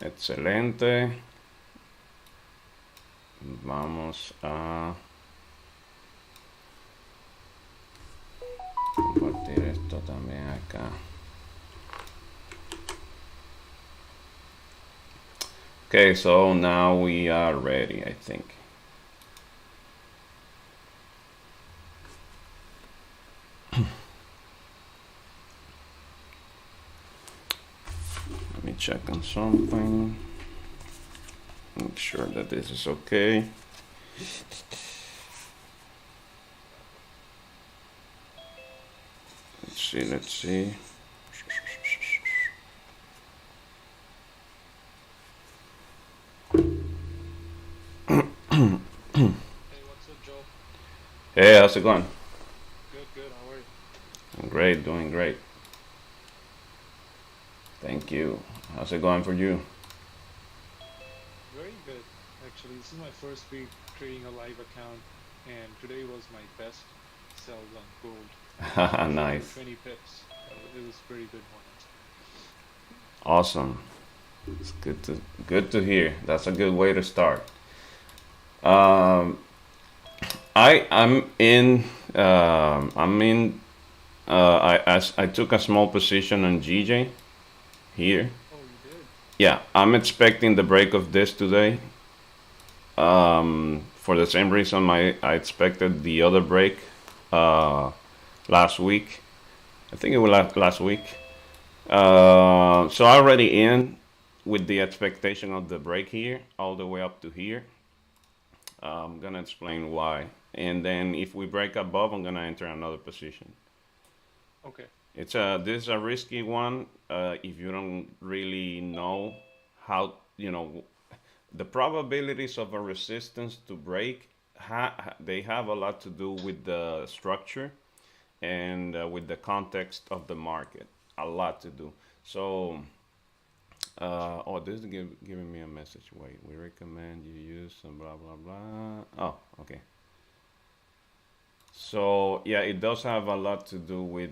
Excelente. Vamos a compartir esto también acá. Okay, so now we are ready, I think. Let me check on something. Make sure that this is okay. Let's see. Hey, what's up, Joe? Hey, how's it going? Good, good. How are you? Great, doing great. Thank you. How's it going for you? Very good. Actually, this is my first week creating a live account, and today was my best sell on gold. I sold for Nice. 20 pips, so it was a pretty good morning. Awesome. It's good to hear. That's a good way to start. Um, I'm in. I'm in. I took a small position on GJ here. Oh, you did? Yeah, I'm expecting the break of this today. For the same reason I expected the other break uh, last week. I think it was last week. So already in with the expectation of the break here, all the way up to here. I'm gonna explain why, and then if we break above, I'm gonna enter another position. Okay. It's this is a risky one if you don't really know how the probabilities of a resistance to break. They have a lot to do with the structure and with the context of the market. A lot to do. So, oh, this is giving me a message. Wait, we recommend you use some blah blah blah. Oh, okay. So yeah, it does have a lot to do with.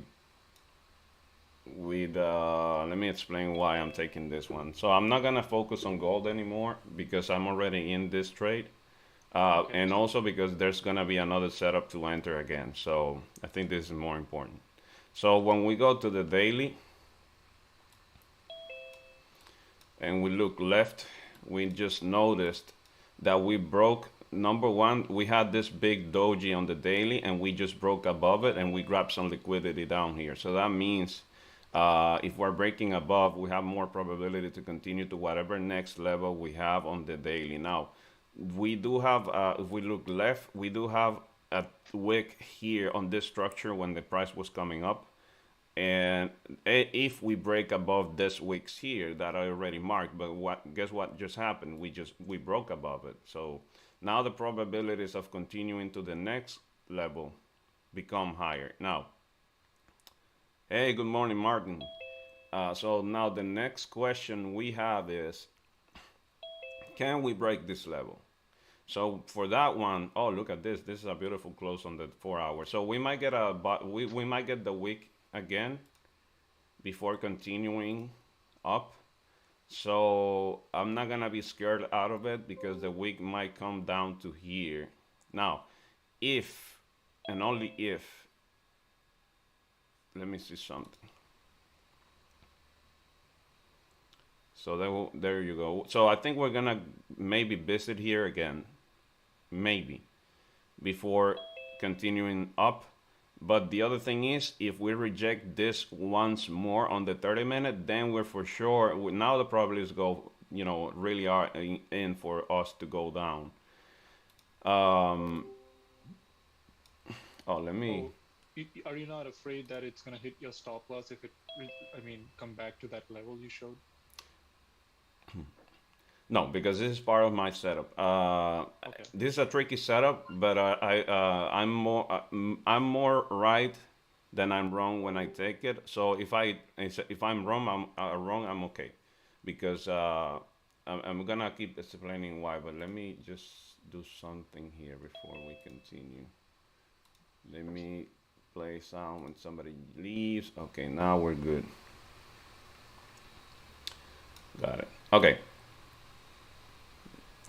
Let me explain why I'm taking this one. So I'm not gonna focus on gold anymore because I'm already in this trade. Okay. And also because there's gonna be another setup to enter again. So I think this is more important. So when we go to the daily and we look left, we just noticed that we broke. Number one, we had this big doji on the daily, and we just broke above it, and we grabbed some liquidity down here. So that means if we're breaking above, we have more probability to continue to whatever next level we have on the daily. Now, we do have, if we look left, we do have a wick here on this structure when the price was coming up. And if we break above this wicks here that I already marked, but guess what just happened? We broke above it. So now the probabilities of continuing to the next level become higher. Now, hey, good morning, Martin. So now the next question we have is, can we break this level? So for that one, oh look at this. This is a beautiful close on the 4 hour. So we might get we might get the wick again before continuing up. So I'm not gonna be scared out of it because the wick might come down to here. Now, if and only if, let me see something. So there you go. So I think we're gonna maybe visit here again, maybe before continuing up. But the other thing is, if we reject this once more on the 30 minute, then we're for sure. Now the probabilities go, really are in for us to go down. Um, oh, let me. Oh, are you not afraid that it's gonna hit your stop loss if come back to that level you showed? No, because this is part of my setup. Okay. This is a tricky setup, but I'm more right than I'm wrong when I take it. So if I'm wrong, I'm okay, because I'm gonna keep explaining why. But let me just do something here before we continue. Let me play sound when somebody leaves. Okay, now we're good. Got it. Okay.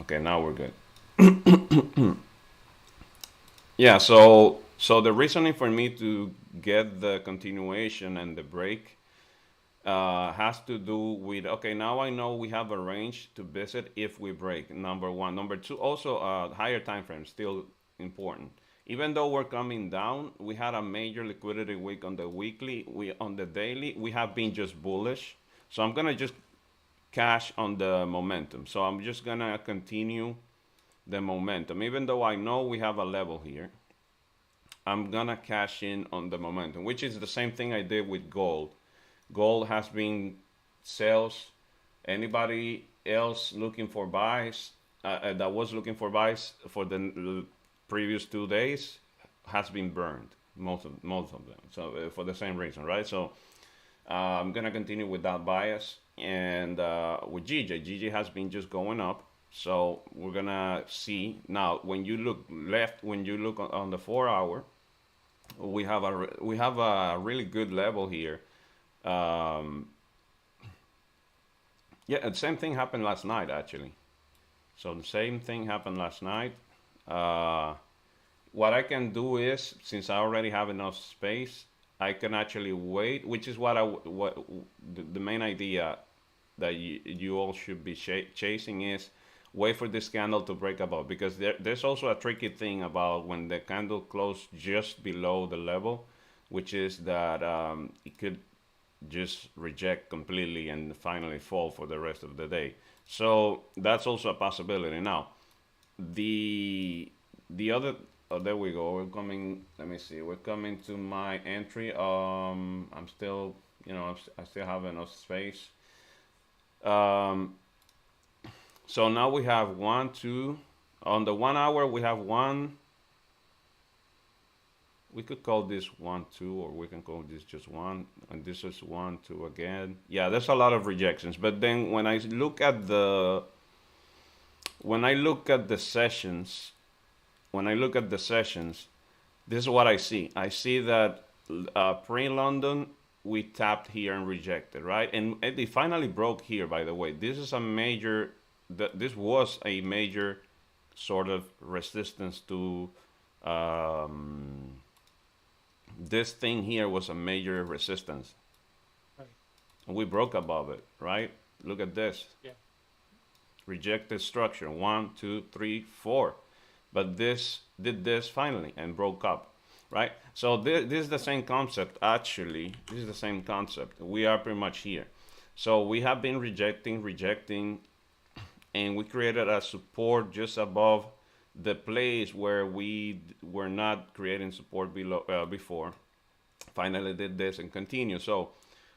Okay, now we're good. Yeah, so the reasoning for me to get the continuation and the break has to do with, okay, now I know we have a range to visit if we break. Number one. Number two, also higher time frame still important. Even though we're coming down, we had a major liquidity week on the weekly. We on the daily we have been just bullish. So I'm gonna just cash on the momentum. So I'm just gonna continue the momentum. Even though I know we have a level here, I'm gonna cash in on the momentum, which is the same thing I did with gold. Gold has been sales. Anybody else looking for buys that was looking for buys for the previous 2 days has been burned. Most of them. So for the same reason, right? So I'm gonna continue with that bias, and with GJ has been just going up. So we're gonna see now when you look left, when you look on the 4 hour, we have a really good level here. Um, yeah, the same thing happened last night actually. So the same thing happened last night. Uh, what I can do is, since I already have enough space, I can actually wait, which is what the main idea that you all should be chasing is wait for this candle to break above, because there's also a tricky thing about when the candle closed just below the level, which is that it could just reject completely and finally fall for the rest of the day. So that's also a possibility. Now, the other, oh, there we go. We're coming. Let me see. We're coming to my entry. I'm still, I still have enough space. Um, so now we have one, two. On the 1 hour, we have one. We could call this one, two, or we can call this just one. And this is one, two again. Yeah, there's a lot of rejections. But then when I look at the sessions, when I look at the sessions, this is what I see. I see that pre-London we tapped here and rejected, right? And it finally broke here. By the way, this is a major. This was a major sort of resistance to. Um, this thing here was a major resistance. Right. And we broke above it, right? Look at this. Yeah. Rejected structure. One, two, three, four. But this did this finally and broke up, right? So this is the same concept, actually. This is the same concept. We are pretty much here. So we have been rejecting, and we created a support just above the place where we were not creating support below before. Finally did this and continue. So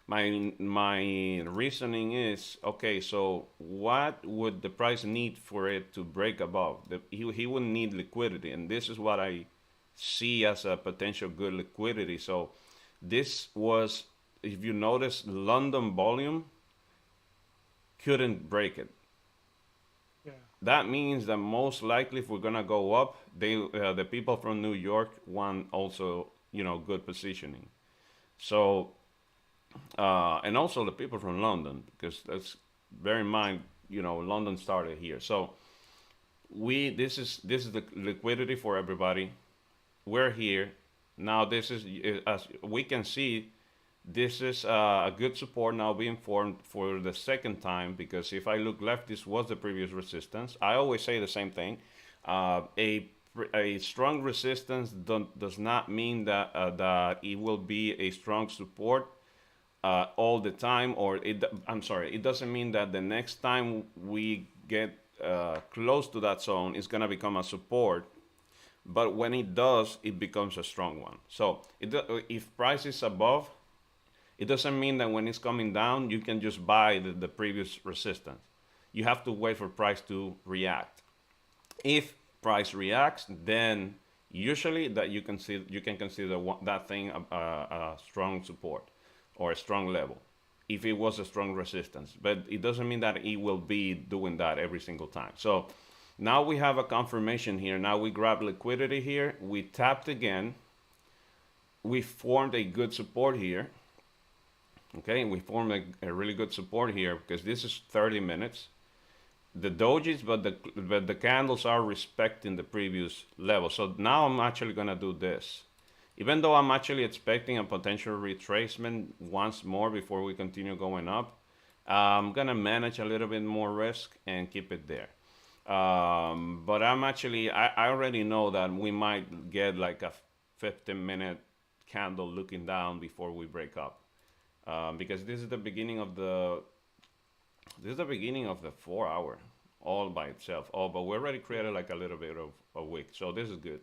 my reasoning is, okay, so what would the price need for it to break above? He would need liquidity, and this is what I see as a potential good liquidity. So this was, if you notice, London volume couldn't break it. Yeah. That means that most likely, if we're gonna go up, the people from New York want also, good positioning. So and also the people from London, because let's bear in mind, London started here. So this is the liquidity for everybody. We're here now. This is, as we can see, this is a good support now being formed for the second time, because if I look left, this was the previous resistance. I always say the same thing. Uh, a a strong resistance does not mean that it will be a strong support all the time, or I'm sorry, it doesn't mean that the next time we get close to that zone, it's gonna become a support. But when it does, it becomes a strong one. So if price is above, it doesn't mean that when it's coming down, you can just buy the previous resistance. You have to wait for price to react. If price reacts, then usually that you can consider that thing a strong support or a strong level if it was a strong resistance. But it doesn't mean that it will be doing that every single time. So now we have a confirmation here. Now we grab liquidity here. We tapped again. We formed a good support here. Okay, we formed a really good support here because this is 30 minutes. the dojis, but the candles are respecting the previous level. So now I'm actually gonna do this. Even though I'm actually expecting a potential retracement once more before we continue going up, I'm gonna manage a little bit more risk and keep it there. But I already know that we might get like a 15-minute candle looking down before we break up. Because this is the beginning of the 4 hour all by itself. Oh, but we already created like a little bit of a wick. So this is good.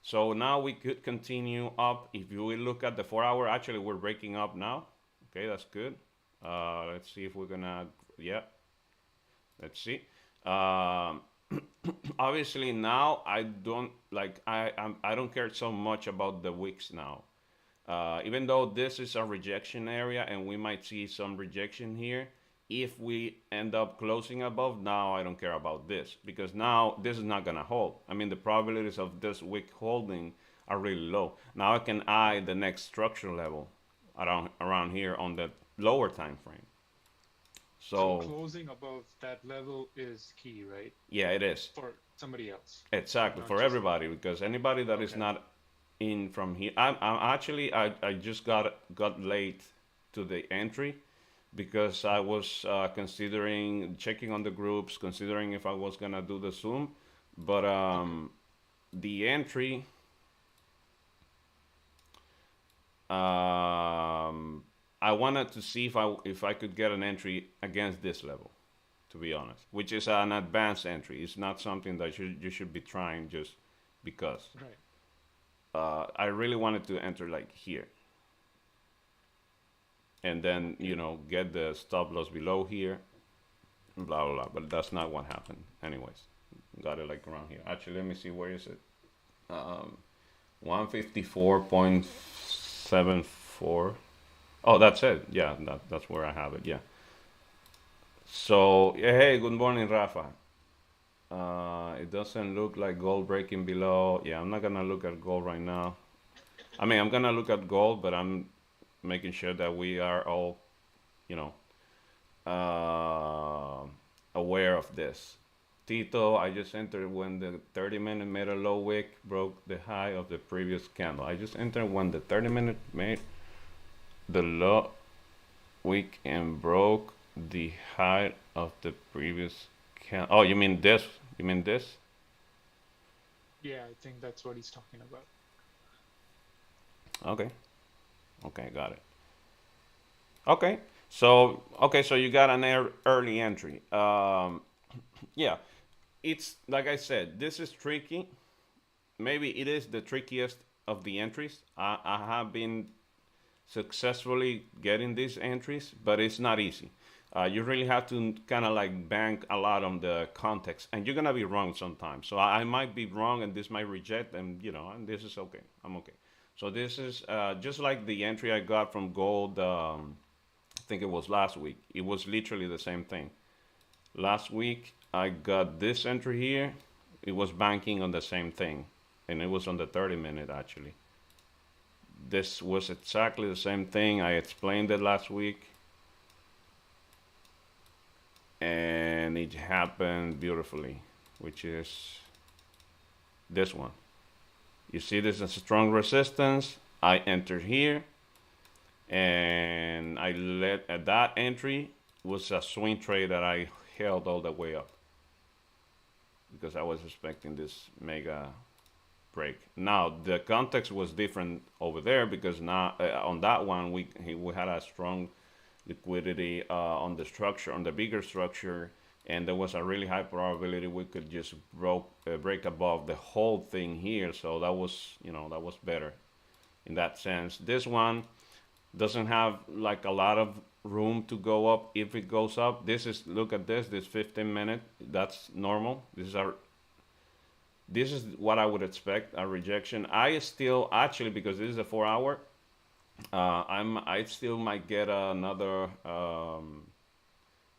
So now we could continue up. If you will look at the 4 hour, actually we're breaking up now. Okay, that's good. Let's see if we're gonna, yeah, let's see. Um, Obviously now I don't like I don't care so much about the wicks now. Even though this is a rejection area and we might see some rejection here, if we end up closing above, now I don't care about this because now this is not gonna hold. I mean, the probabilities of this wick holding are really low. Now I can eye the next structure level around here on the lower time frame. So So closing above that level is key, right? yeah, it is For somebody else, exactly not for just you. everybody because anybody that is Okay. not in from here, I'm actually I just got late to the entry because I was considering checking on the groups, considering if I was gonna do the Zoom, but Okay. the entry, I wanted to see if I could get an entry against this level, to be honest, which is an advanced entry. It's not something that you should be trying just because. Right. I really wanted to enter like here, and then Okay. get the stop loss below here, blah blah blah. But that's not what happened. Anyways, got it like around here. Actually, let me see where is it. Um, 154.74. Oh, that's it. Yeah, that's where I have it. Yeah. So yeah, hey, good morning, Rafa. It doesn't look like gold breaking below. Yeah, I'm not gonna look at gold right now. I mean, I'm gonna look at gold, but I'm making sure that we are all, you know, uh, aware of this. Tito, I just entered when the 30-minute made a low wick, broke the high of the previous candle. I just entered when the 30-minute made the low wick and broke the high of the previous candle. Oh, you mean this? You mean this? Yeah, I think that's what he's talking about. Okay. Okay, got it. Okay. So you got an early entry. Yeah, it's like I said, this is tricky. Maybe it is the trickiest of the entries. I have been successfully getting these entries, but it's not easy. You really have to kind of like bank a lot on the context, and you're gonna be wrong sometimes. So I might be wrong, and this might reject, and and this is okay. I'm okay. So this is just like the entry I got from gold. I think it was last week. It was literally the same thing. Last week I got this entry here. It was banking on the same thing, and it was on the 30-minute actually. This was exactly the same thing. I explained it last week, and it happened beautifully, which is this one. You see this as a strong resistance. I entered here, and I let at that entry was a swing trade that I held all the way up because I was expecting this mega break. Now the context was different over there because now on that one we had a strong liquidity on the structure, on the bigger structure, and there was a really high probability we could just break above the whole thing here. So that was that was better in that sense. This one doesn't have like a lot of room to go up if it goes up. This is look at this 15-minute. That's normal. This is what I would expect a rejection. I still actually because this is a 4 hour. I still might get another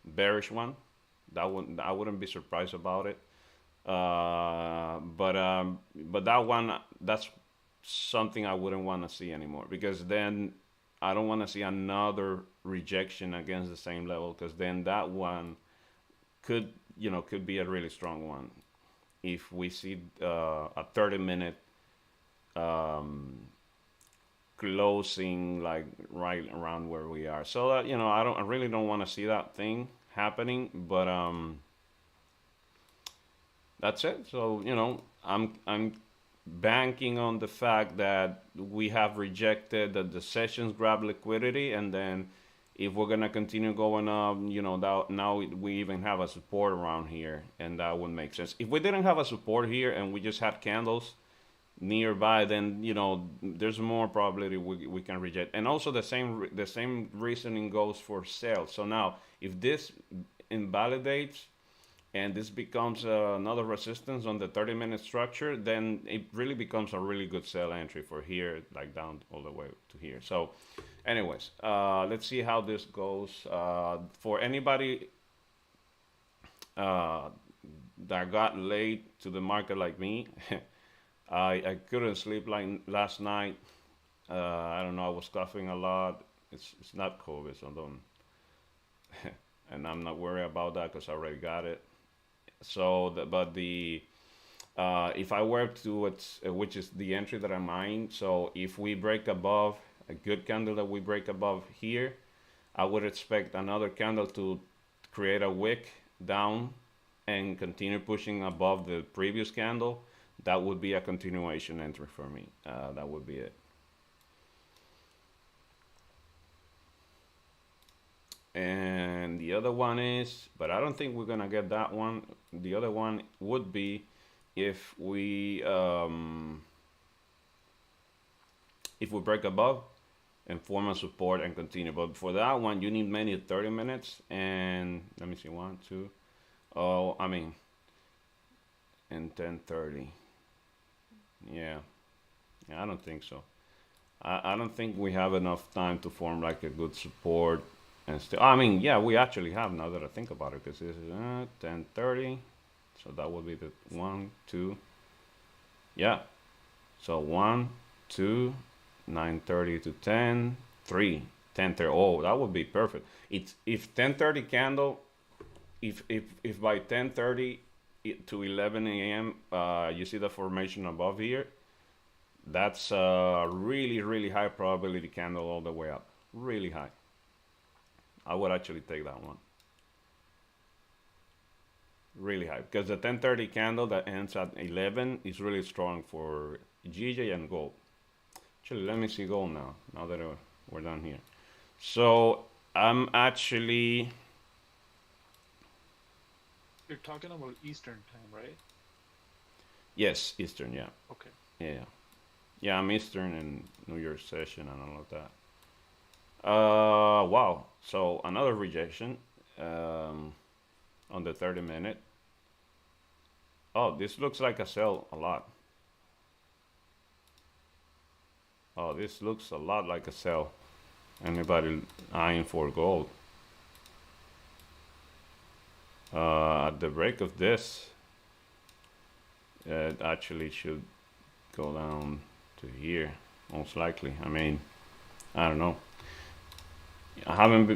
bearish one. I wouldn't be surprised about it. But that one that's something I wouldn't want to see anymore because then I don't want to see another rejection against the same level because then that one could could be a really strong one if we see a 30-minute um, closing like right around where we are. So that I really don't want to see that thing happening, but that's it. So I'm banking on the fact that we have rejected that the sessions grab liquidity, and then if we're gonna continue going up, that now we even have a support around here, and that would make sense. If we didn't have a support here and we just had candles nearby, then there's more probability we can reject. And also the same reasoning goes for sales. So now if this invalidates and this becomes another resistance on the 30-minute structure, then it really becomes a really good sell entry for here, like down all the way to here. So anyways, let's see how this goes. For anybody that got late to the market like me, I couldn't sleep like last night. I don't know, I was coughing a lot. It's not COVID, so don't. And I'm not worried about that because I already got it. So, but the if I were to, which is the entry that I'm eyeing, so if we break above a good candle that we break above here, I would expect another candle to create a wick down and continue pushing above the previous candle. That would be a continuation entry for me. That would be it. And the other one is, but I don't think we're gonna get that one. The other one would be if we break above and form a support and continue. But for that one, you need many 30 minutes. And let me see, one, two. Oh, I mean, and 10:30. Yeah, I don't think so. I don't think we have enough time to form like a good support and still. I mean, yeah, we actually have now that I think about it, because this is 10:30, so that would be the one, two. Yeah, so one, two, 9:30 to 10, 3, 10:30. Oh, that would be perfect. It's if 10:30 candle, if by 10:30 to 11 a.m. You see the formation above here, that's a really, really high probability candle all the way up. Really high. I would actually take that one. Really high. Because the 10:30 candle that ends at 11 is really strong for GJ and gold. Actually, let me see gold now that we're done here. So I'm actually... You're talking about Eastern time, right? Yes, Eastern, yeah. Okay. Yeah. Yeah, I'm Eastern and New York session and all of that. Wow. So another rejection on the 30-minute. Oh, this looks like a sell a lot. Oh, this looks a lot like a sell. Anybody eyeing for gold? At the break of this, it actually should go down to here, most likely. I mean, I don't know. I haven't,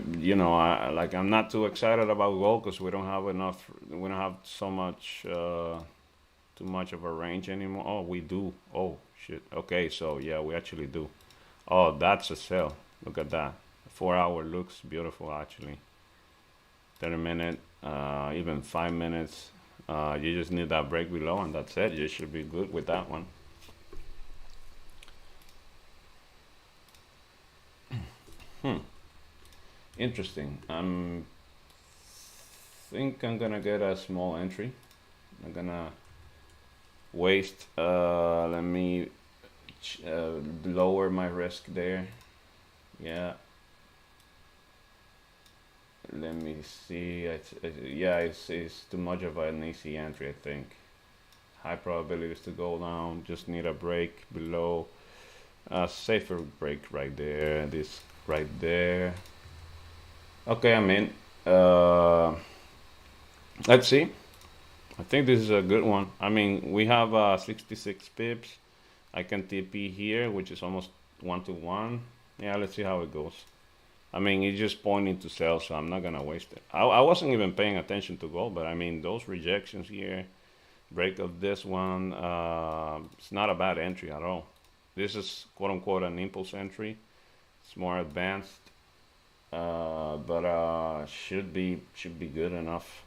I'm not too excited about gold because we don't have enough. We don't have so much, too much of a range anymore. Oh, we do. Oh shit. Okay, so yeah, we actually do. Oh, that's a sell. Look at that. 4 hour looks beautiful actually. 30-minute, even 5 minutes. You just need that break below, and that's it. You should be good with that one. Interesting. Think I'm gonna get a small entry. I'm gonna waste. Let me lower my risk there. Yeah. Let me see. Yeah, it's too much of an easy entry, I think. High probabilities to go down. Just need a break below. A safer break right there. This right there. Okay, I'm in. Let's see. I think this is a good one. I mean, we have 66 pips. I can TP here, which is almost 1 to 1. Yeah, let's see how it goes. I mean, it's just pointing to sell, so I'm not gonna waste it. I wasn't even paying attention to gold, but I mean, those rejections here, break of this one, it's not a bad entry at all. This is quote unquote an impulse entry. It's more advanced, but should be good enough.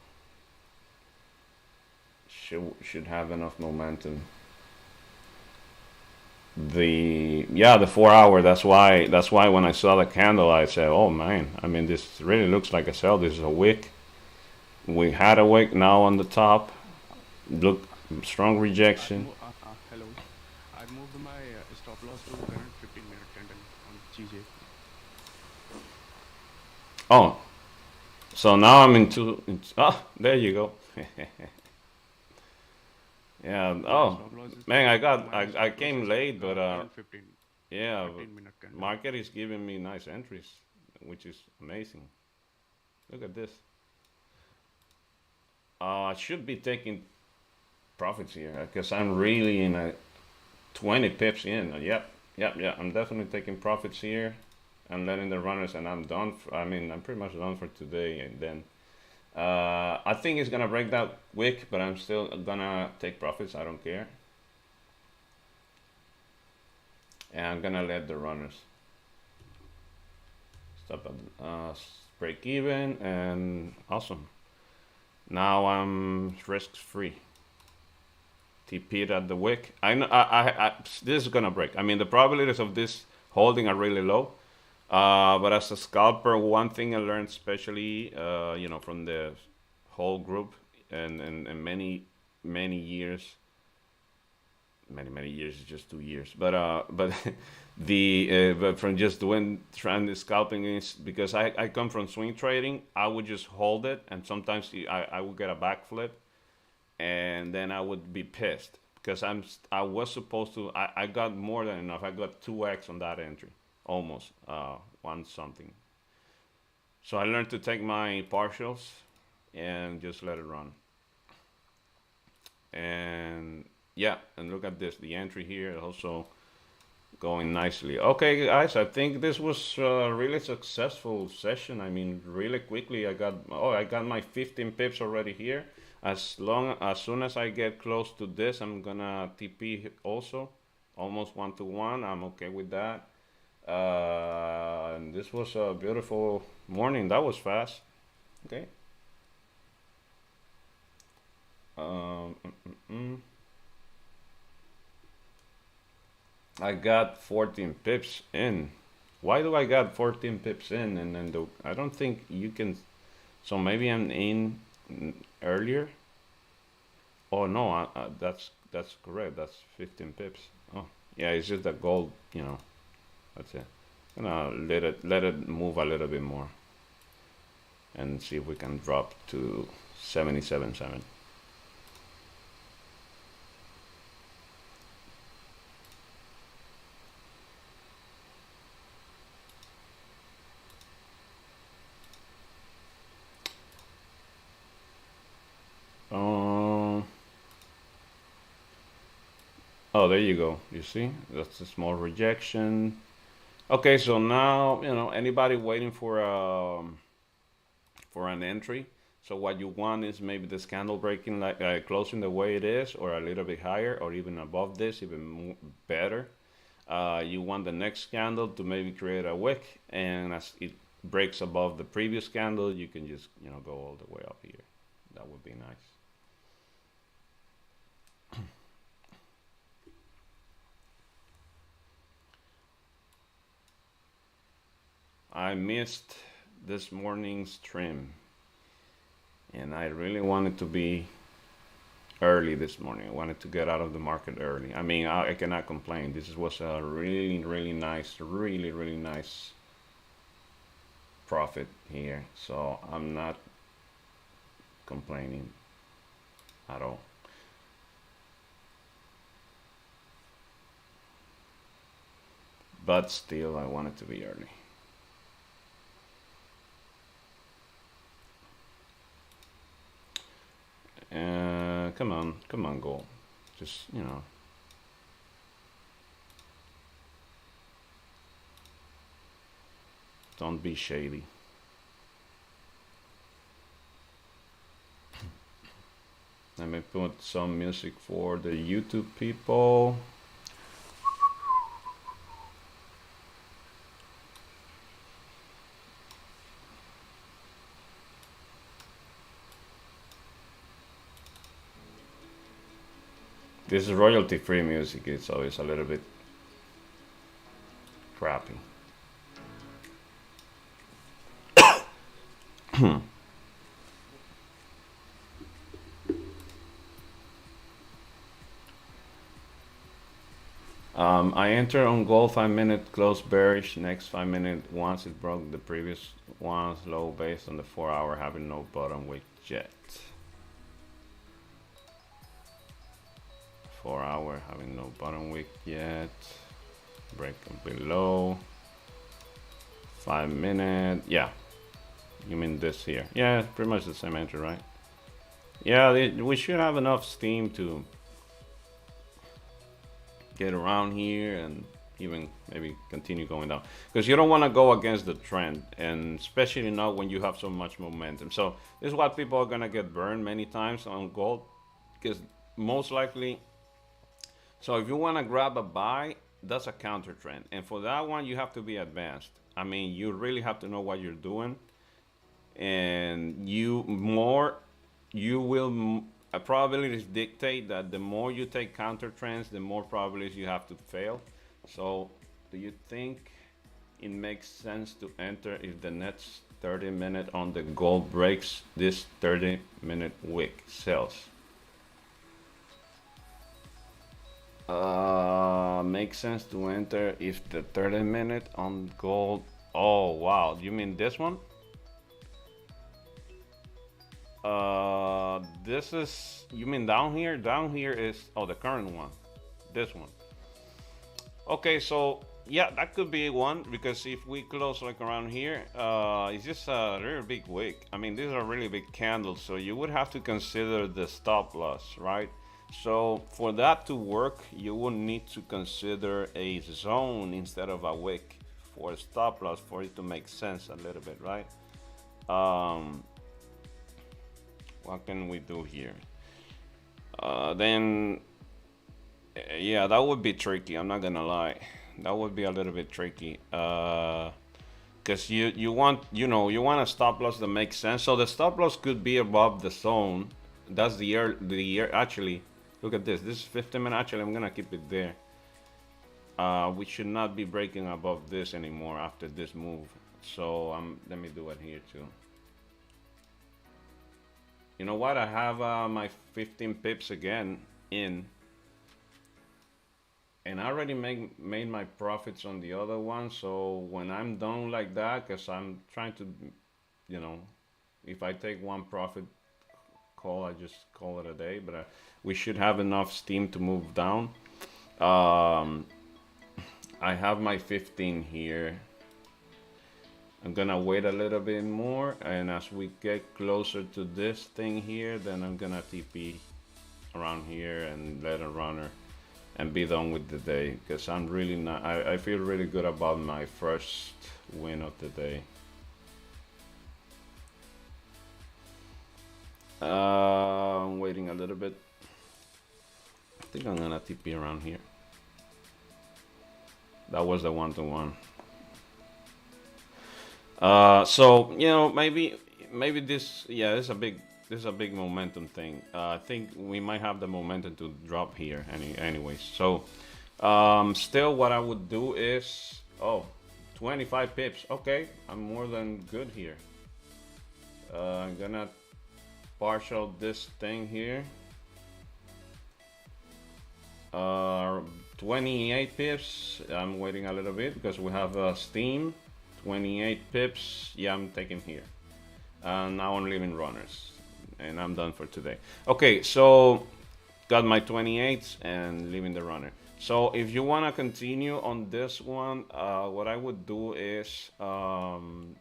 Should have enough momentum. The 4 hour. That's why when I saw the candle, I said, "Oh man! I mean, this really looks like a sell. This is a wick. We had a wick now on the top. Look, strong rejection. Hello. I moved my stop loss to current 15-minute candle on GJ. Oh, so now I'm into. Oh, there you go. Yeah. My Oh, stop loss is man, my I stop loss came is late, but current 15 yeah, 15-minute candle. market is giving me nice entries, which is amazing. Look at this. I should be taking profits here because I'm really in a 20 pips in. Yep. I'm definitely taking profits here and letting the runners, and I'm done. I mean, I'm pretty much done for today. And then I think it's gonna break that wick, but I'm still gonna take profits. I don't care, and I'm gonna let the runners stop at break even, and awesome. Now I'm risk free. TP'd at the wick. I know this is gonna break. I mean, the probabilities of this holding are really low. But as a scalper, one thing I learned, especially from the whole group and many years, many years is just 2 years, but but from just doing trying the scalping is because I come from swing trading. I would just hold it, and sometimes I would get a backflip, and then I would be pissed because I was supposed to. I got more than enough. I got 2x on that entry, almost one something. So I learned to take my partials and just let it run. And yeah, and look at this. The entry here also going nicely. Okay, guys, I think this was a really successful session. I mean, really quickly, I got my 15 pips already here. As soon as I get close to this, I'm gonna TP also, almost 1 to 1. I'm okay with that. And this was a beautiful morning. That was fast. Okay. Um, mm, mm, mm. I got 14 pips in. Why do I got 14 pips in? And then I don't think you can. So maybe I'm in earlier. Oh no, that's correct. That's 15 pips. Oh yeah, it's just that gold. That's it. Gonna let it move a little bit more and see if we can drop to 77.7. Um. Oh, there you go. You see, that's a small rejection. Okay, so now anybody waiting for an entry. So what you want is maybe this candle breaking, like closing the way it is, or a little bit higher, or even above this, even better. You want the next candle to maybe create a wick, and as it breaks above the previous candle, you can just go all the way up here. That would be nice. I missed this morning's trim, and I really wanted to be early this morning. I wanted to get out of the market early. I mean, I cannot complain. This was a really, really nice, really, really nice profit here. So I'm not complaining at all. But still, I wanted to be early. Come on, goal. Just Don't be shady. Let me put some music for the YouTube people. This is royalty-free music. It's always a little bit crappy. I enter on gold 5-minute close bearish. Next 5-minute once it broke the previous one's low based on the 4-hour having no bottom wick yet. 4-hour having no bottom wick yet. Breaking below. 5-minute. Yeah. You mean this here? Yeah, pretty much the same entry, right? Yeah, we should have enough steam to get around here and even maybe continue going down, because you don't want to go against the trend, and especially not when you have so much momentum. So this is what people are gonna get burned many times on gold, because most likely, so if you want to grab a buy, that's a counter trend, and for that one you have to be advanced. I mean, you really have to know what you're doing, and you will probabilities dictate that the more you take counter trends, the more probabilities you have to fail. So do you think it makes sense to enter if the next 30-minute on the gold breaks this 30-minute wick sells? Makes sense to enter if the 30-minute on gold. Oh wow, you mean this one? This is, you mean down here? Down here is, oh, the current one, this one. Okay, so yeah, that could be one, because if we close like around here, it's just a really big wick. I mean, these are really big candles, so you would have to consider the stop loss, right? So for that to work, you will need to consider a zone instead of a wick for a stop loss for it to make sense a little bit, right? What can we do here? Then, yeah, that would be tricky. I'm not gonna lie, that would be a little bit tricky. Because you want, you want a stop loss that makes sense. So the stop loss could be above the zone. That's the year. Actually, look at this. This is 15 minutes. Actually, I'm gonna keep it there. We should not be breaking above this anymore after this move. So let me do it here too. You know what? I have my 15 pips again in, and I already made my profits on the other one. So when I'm done like that, because I'm trying to, if I take one profit call, I just call it a day. But we should have enough steam to move down. I have my 15 here. I'm gonna wait a little bit more, and as we get closer to this thing here, then I'm gonna TP around here and let it runner and be done with the day, because I'm really not, I feel really good about my first win of the day. I'm waiting a little bit. I think I'm gonna TP around here. That was the 1-to-1. So maybe this, yeah, this is a big momentum thing. I think we might have the momentum to drop here anyways. So still what I would do is, 25 pips. Okay, I'm more than good here. I'm gonna partial this thing here. 28 pips. I'm waiting a little bit because we have steam. 28 pips. Yeah, I'm taking here. Now I'm leaving runners, and I'm done for today. Okay, so got my 28s and leaving the runner. So if you want to continue on this one, what I would do is,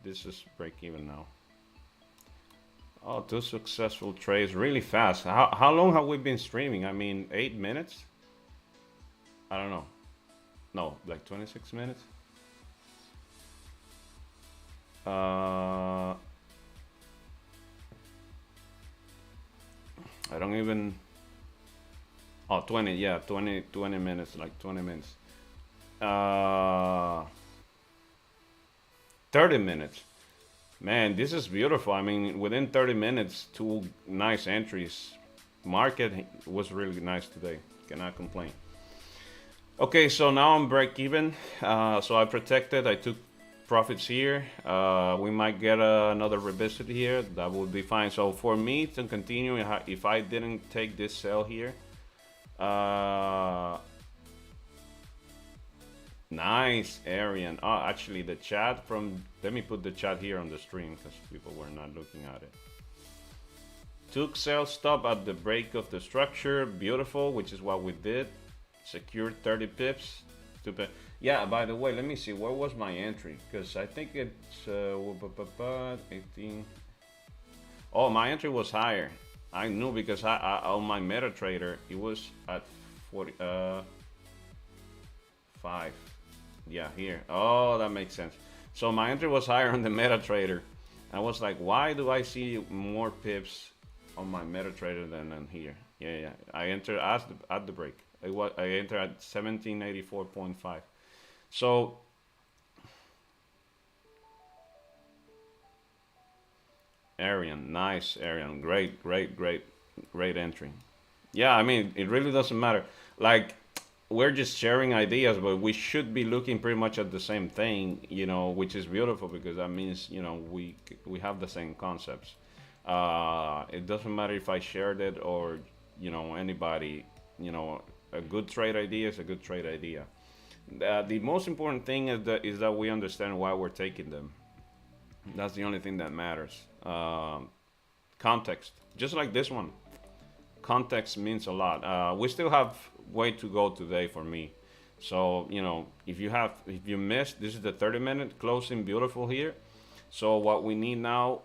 this is break even now. Oh, 2 successful trades really fast. How long have we been streaming? I mean, 8 minutes? I don't know. No, like 26 minutes. I don't even. Oh, 20, yeah, 20 minutes, like 20 minutes. Uh, 30 minutes. Man, this is beautiful. I mean, within 30 minutes, two nice entries. Market was really nice today. Cannot complain. Okay, so now I'm break even. So I protected. I took profits here. We might get another revisit here. That would be fine. So for me to continue, if I didn't take this sell here, nice, Arian. Oh, actually, the chat from. Let me put the chat here on the stream because people were not looking at it. Took sell stop at the break of the structure. Beautiful, which is what we did. Secured 30 pips. Yeah, by the way, let me see. Where was my entry? Because I think it's 18. Oh, my entry was higher. I knew because I on my MetaTrader it was at 5. Yeah, here. Oh, that makes sense. So my entry was higher on the MetaTrader. I was like, why do I see more pips on my MetaTrader than on here? Yeah. I entered at the break. I entered at 1784.5. So Arian, nice Arian, great entry. Yeah, I mean it really doesn't matter. Like we're just sharing ideas, but we should be looking pretty much at the same thing, which is beautiful because that means we have the same concepts. It doesn't matter if I shared it or anybody. A good trade idea is a good trade idea. The most important thing is that we understand why we're taking them. That's the only thing that matters. Context, just like this one. Context means a lot. We still have way to go today for me. So if you missed, this is the 30-minute closing, beautiful here. So what we need now,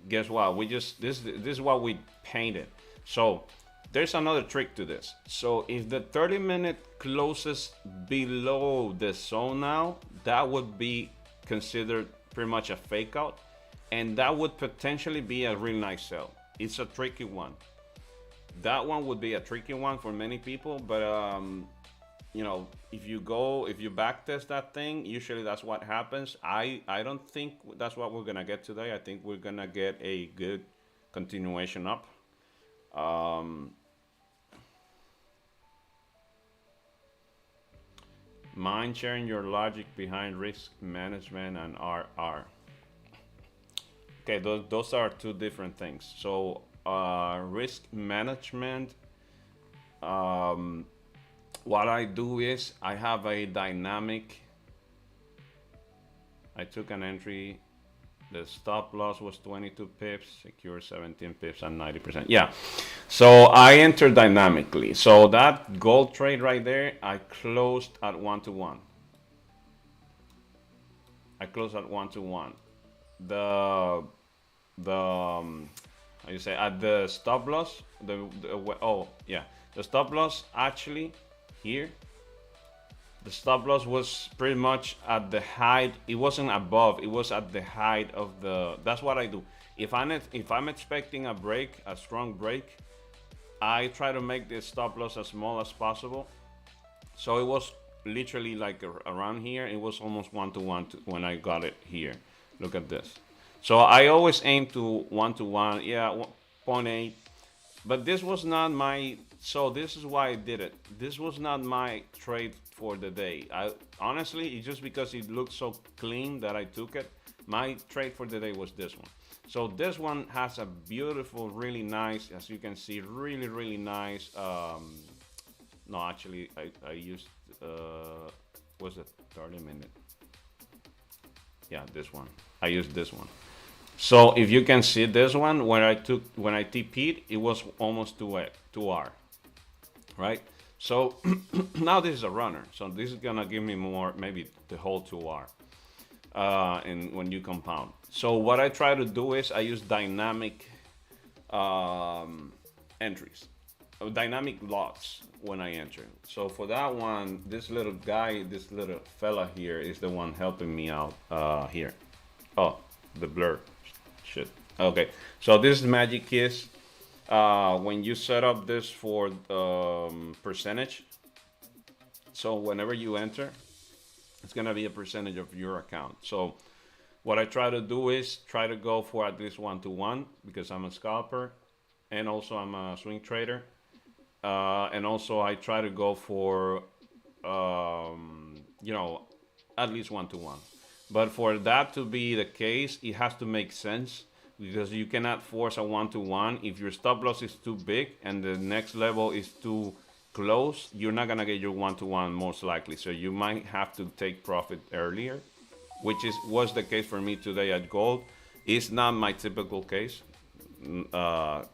guess what? This is what we painted. So there's another trick to this. So if the 30-minute closes below the zone now, that would be considered pretty much a fake out, and that would potentially be a real nice sell. It's a tricky one. That one would be a tricky one for many people, but if you back test that thing, usually that's what happens. I don't think that's what we're gonna get today. I think we're gonna get a good continuation up. Mind sharing your logic behind risk management and RR. Okay, those are two different things. So risk management, what I do is I have a dynamic. I took an entry. The stop loss was 22 pips, secure 17 pips and 90%. Yeah, so I entered dynamically. So that gold trade right there, I closed at 1-to-1. I closed at 1-to-1. How you say, at the stop loss, the stop loss actually here. The stop loss was pretty much at the height. It wasn't above. It was at the height of the. That's what I do. If I'm expecting a strong break, I try to make the stop loss as small as possible. So it was literally like around here. It was almost 1-to-1 when I got it here. Look at this. So I always aim to 1-to-1. Yeah, 0.8. But this was not my. So this is why I did it. This was not my trade for the day. Honestly, it's just because it looked so clean that I took it. My trade for the day was this one. So this one has a beautiful, really nice, as you can see, really nice. No, actually, I used was it 30-minute? Yeah, this one. I used this one. So if you can see this one, when I TP'd, it was almost 2R, right? So now this is a runner. So this is gonna give me more, maybe the whole 2R, and when you compound. So what I try to do is I use dynamic entries, dynamic lots when I enter. So for that one, this little guy, this little fella here is the one helping me out here. Oh, the blur shit. Okay, so this is magic keys. When you set up this for percentage, so whenever you enter, it's gonna be a percentage of your account. So what I try to do is try to go for at least 1-to-1 because I'm a scalper and also I'm a swing trader. And also I try to go for, you know, at least 1-to-1. But for that to be the case, it has to make sense because you cannot force a 1-to-1. If your stop loss is too big and the next level is too close, you're not gonna get your 1-to-1 most likely. So you might have to take profit earlier, which was the case for me today at gold. It's not my typical case.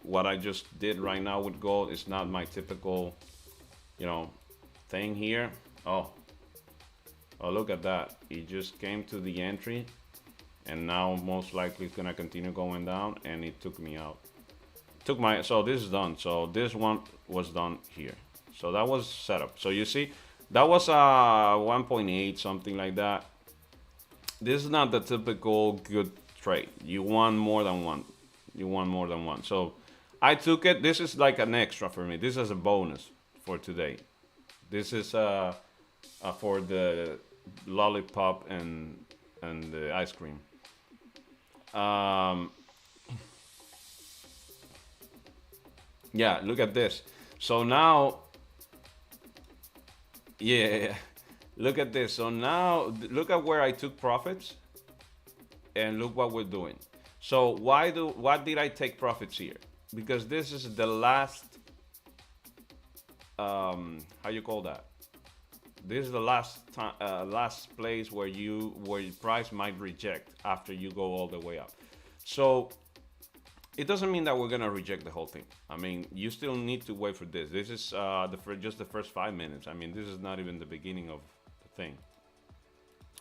What I just did right now with gold is not my typical, you know, thing here. Oh, look at that. It just came to the entry and now most likely it's gonna continue going down and it took me out. So this is done. So this one was done here. So that was set up. So you see, that was 1.8, something like that. This is not the typical good trade. You want more than one. You want more than one. So I took it. This is like an extra for me. This is a bonus for today. This is for the lollipop and the ice cream. Yeah, look at this. So now, yeah, look at this. So now, look at where I took profits, and look what we're doing. So why did I take profits here? Because this is the last, how you call that? This is the last time, last place where your price might reject after you go all the way up. So it doesn't mean that we're gonna reject the whole thing. I mean, you still need to wait for this. This is just the first 5 minutes. I mean, this is not even the beginning of the thing.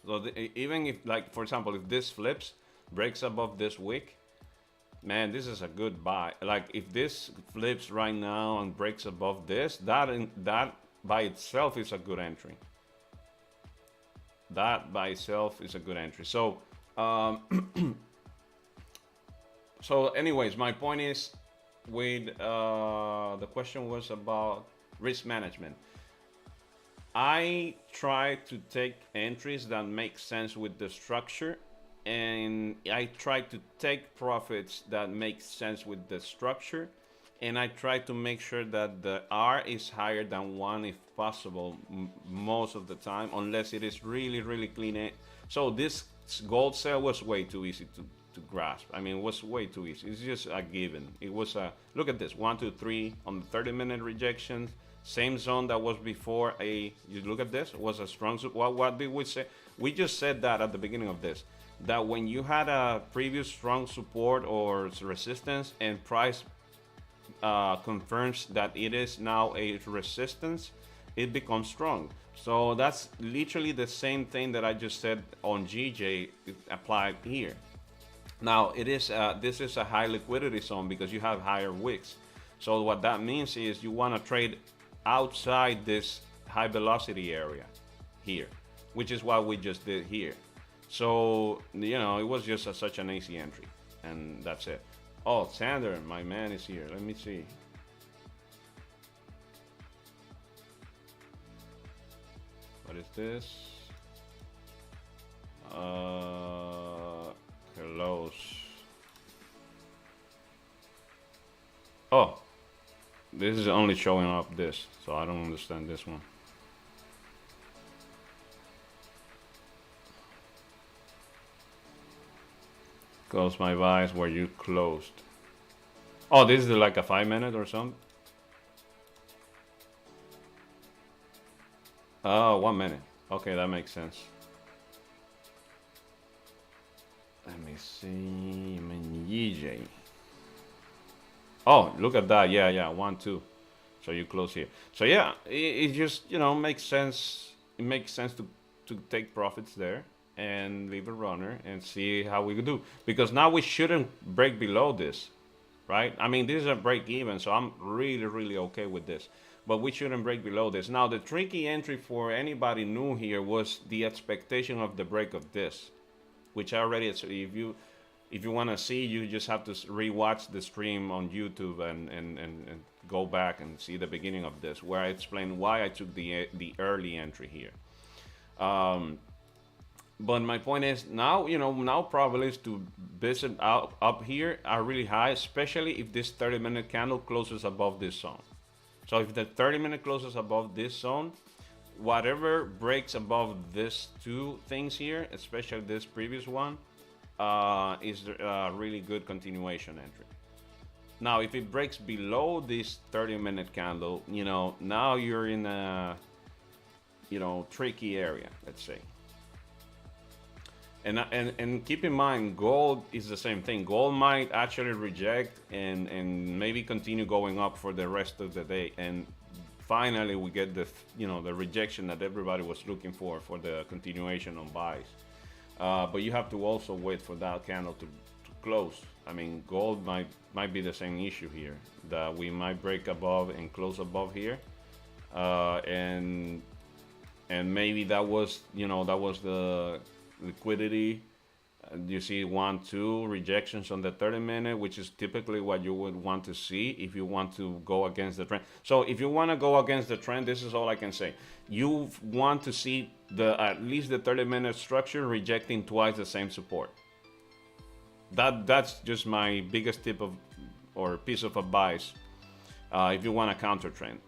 So even if, like, for example, if this flips, breaks above this wick, man, this is a good buy. Like, if this flips right now and breaks above this, that by itself is a good entry. That by itself is a good entry. So so anyways, my point is, with the question was about risk management. I try to take entries that make sense with the structure, and I try to take profits that make sense with the structure, and I try to make sure that the R is higher than 1 if possible, most of the time, unless it is really, really clean. So this gold sale was way too easy to grasp. I mean, it was way too easy. It's just a given. It was a, look at this, 1, 2, 3 on the 30-minute rejections, same zone that was before you look at this, was a strong, what did we say? We just said that at the beginning of this, that when you had a previous strong support or resistance and price confirms that it is now a resistance, it becomes strong. So that's literally the same thing that I just said on GJ applied here. Now it is this is a high liquidity zone because you have higher wicks. So what that means is you want to trade outside this high velocity area here, which is what we just did here. So, you know, it was just such an easy entry, and that's it. Oh, Sander, my man, is here. Let me see. What is this? Close. Oh, this is only showing up this, so I don't understand this one. Close my buys where you closed. Oh, this is like a 5 minute or something? Oh, 1 minute. Okay, that makes sense. Let me see. EJ. Oh, look at that. Yeah, 1, 2. So you close here. So yeah, it just, you know, makes sense. It makes sense to take profits there and leave a runner and see how we do, because now we shouldn't break below this, right? I mean, this is a break even, so I'm really okay with this, but we shouldn't break below this. Now the tricky entry for anybody new here was the expectation of the break of this, which I already, if you If you want to see, you just have to rewatch the stream on YouTube and go back and see the beginning of this, where I explain why I took the early entry here. But my point is now, now probabilities to visit out up here are really high, especially if this 30-minute candle closes above this zone. So if the 30-minute closes above this zone, whatever breaks above these two things here, especially this previous one, is a really good continuation entry. Now, if it breaks below this 30-minute candle, now you're in a, tricky area, let's say. And keep in mind, gold is the same thing. Gold might actually reject and maybe continue going up for the rest of the day. And finally, we get the rejection that everybody was looking for the continuation on buys. But you have to also wait for that candle to close. I mean, gold might be the same issue here, that we might break above and close above here, and maybe that was the liquidity. You see 1, 2 rejections on the 30-minute, which is typically what you would want to see if you want to go against the trend. So if you want to go against the trend, this is all I can say. You want to see at least the 30-minute structure rejecting twice the same support. That's just my biggest tip or piece of advice if you want a counter trend.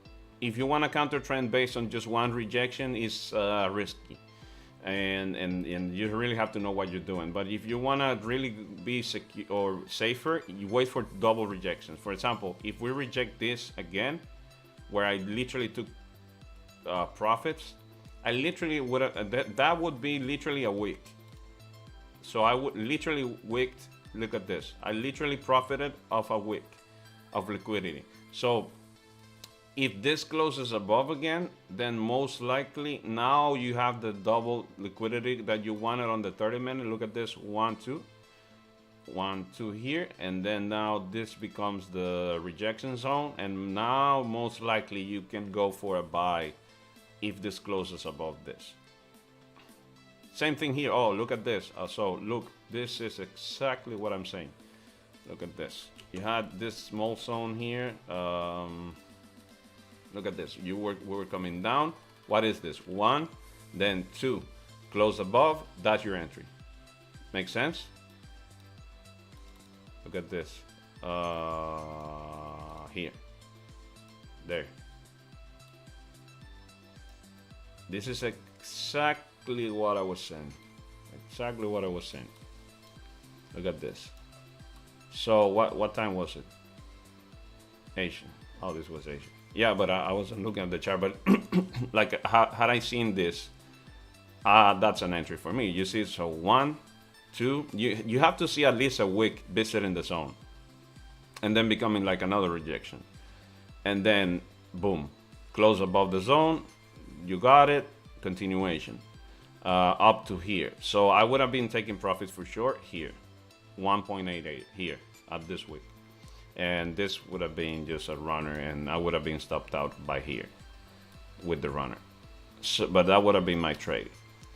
If you want a counter trend based on just one rejection, is risky. And you really have to know what you're doing. But if you want to really be secure or safer, you wait for double rejections. For example, if we reject this again, where I literally took profits, I literally would have, that would be literally a wick. So I would literally wicked. Look at this. I literally profited off a wick of liquidity. So if this closes above again, then most likely now you have the double liquidity that you wanted on the 30-minute. Look at this, 1, 2, 1, 2 here, and then now this becomes the rejection zone, and now most likely you can go for a buy if this closes above this. Same thing here. Oh, look at this. So look, this is exactly what I'm saying. Look at this. You had this small zone here. Look at this. We were coming down. What is this? 1, then 2. Close above. That's your entry. Make sense? Look at this. Here. There. This is exactly what I was saying. Exactly what I was saying. Look at this. So what time was it? Asian. Oh, this was Asian. Yeah, but I wasn't looking at the chart. But like, had I seen this, that's an entry for me. You see, so 1, 2. You have to see at least a wick visiting the zone, and then becoming like another rejection, and then boom, close above the zone. You got it. Continuation up to here. So I would have been taking profits for sure here, 1.88 here at this wick. And this would have been just a runner, and I would have been stopped out by here with the runner. So, but that would have been my trade,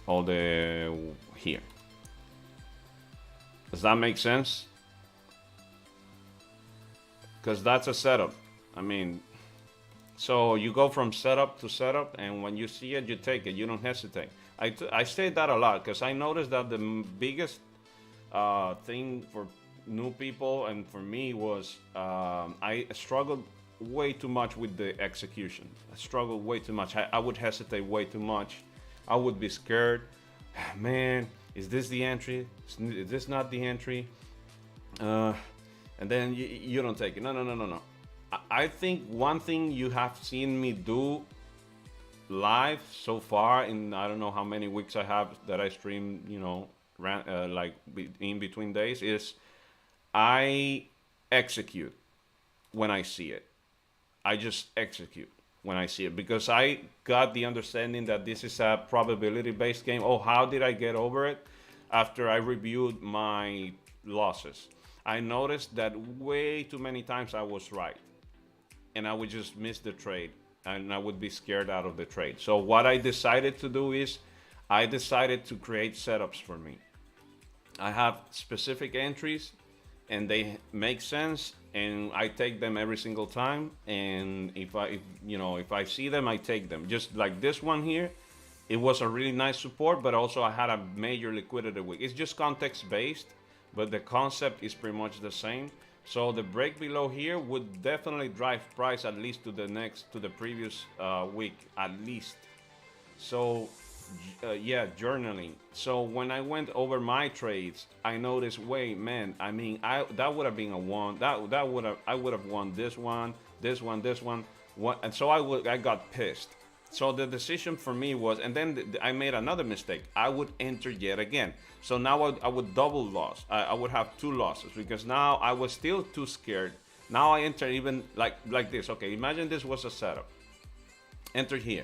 all the here. Does that make sense? Because that's a setup. I mean, so you go from setup to setup, and when you see it, you take it. You don't hesitate. I say that a lot because I noticed that the biggest thing for new people and for me was I struggled way too much with the execution. I struggled way too much. I would hesitate way too much. I would be scared. Man, is this the entry? Is this not the entry? And then you don't take it. No. I think one thing you have seen me do live so far in I don't know how many weeks I have that I stream, like in between days, is I execute when I see it. I just execute when I see it because I got the understanding that this is a probability-based game. Oh, how did I get over it? After I reviewed my losses, I noticed that way too many times I was right, and I would just miss the trade, and I would be scared out of the trade. So what I decided to do is I decided to create setups for me. I have specific entries and they make sense and I take them every single time. And if I see them, I take them. Just like this one here, it was a really nice support, but also I had a major liquidity week. It's just context based, but the concept is pretty much the same. So the break below here would definitely drive price at least to the previous week at least. So yeah, journaling. So when I went over my trades, I noticed, wait, man, I mean, that would have been a one. I would have won this one, this one, this one. What? And so I got pissed. So the decision for me was, and then I made another mistake. I would enter yet again. So now I would double loss. I would have two losses because now I was still too scared. Now I enter even like this. Okay, imagine this was a setup. Enter here.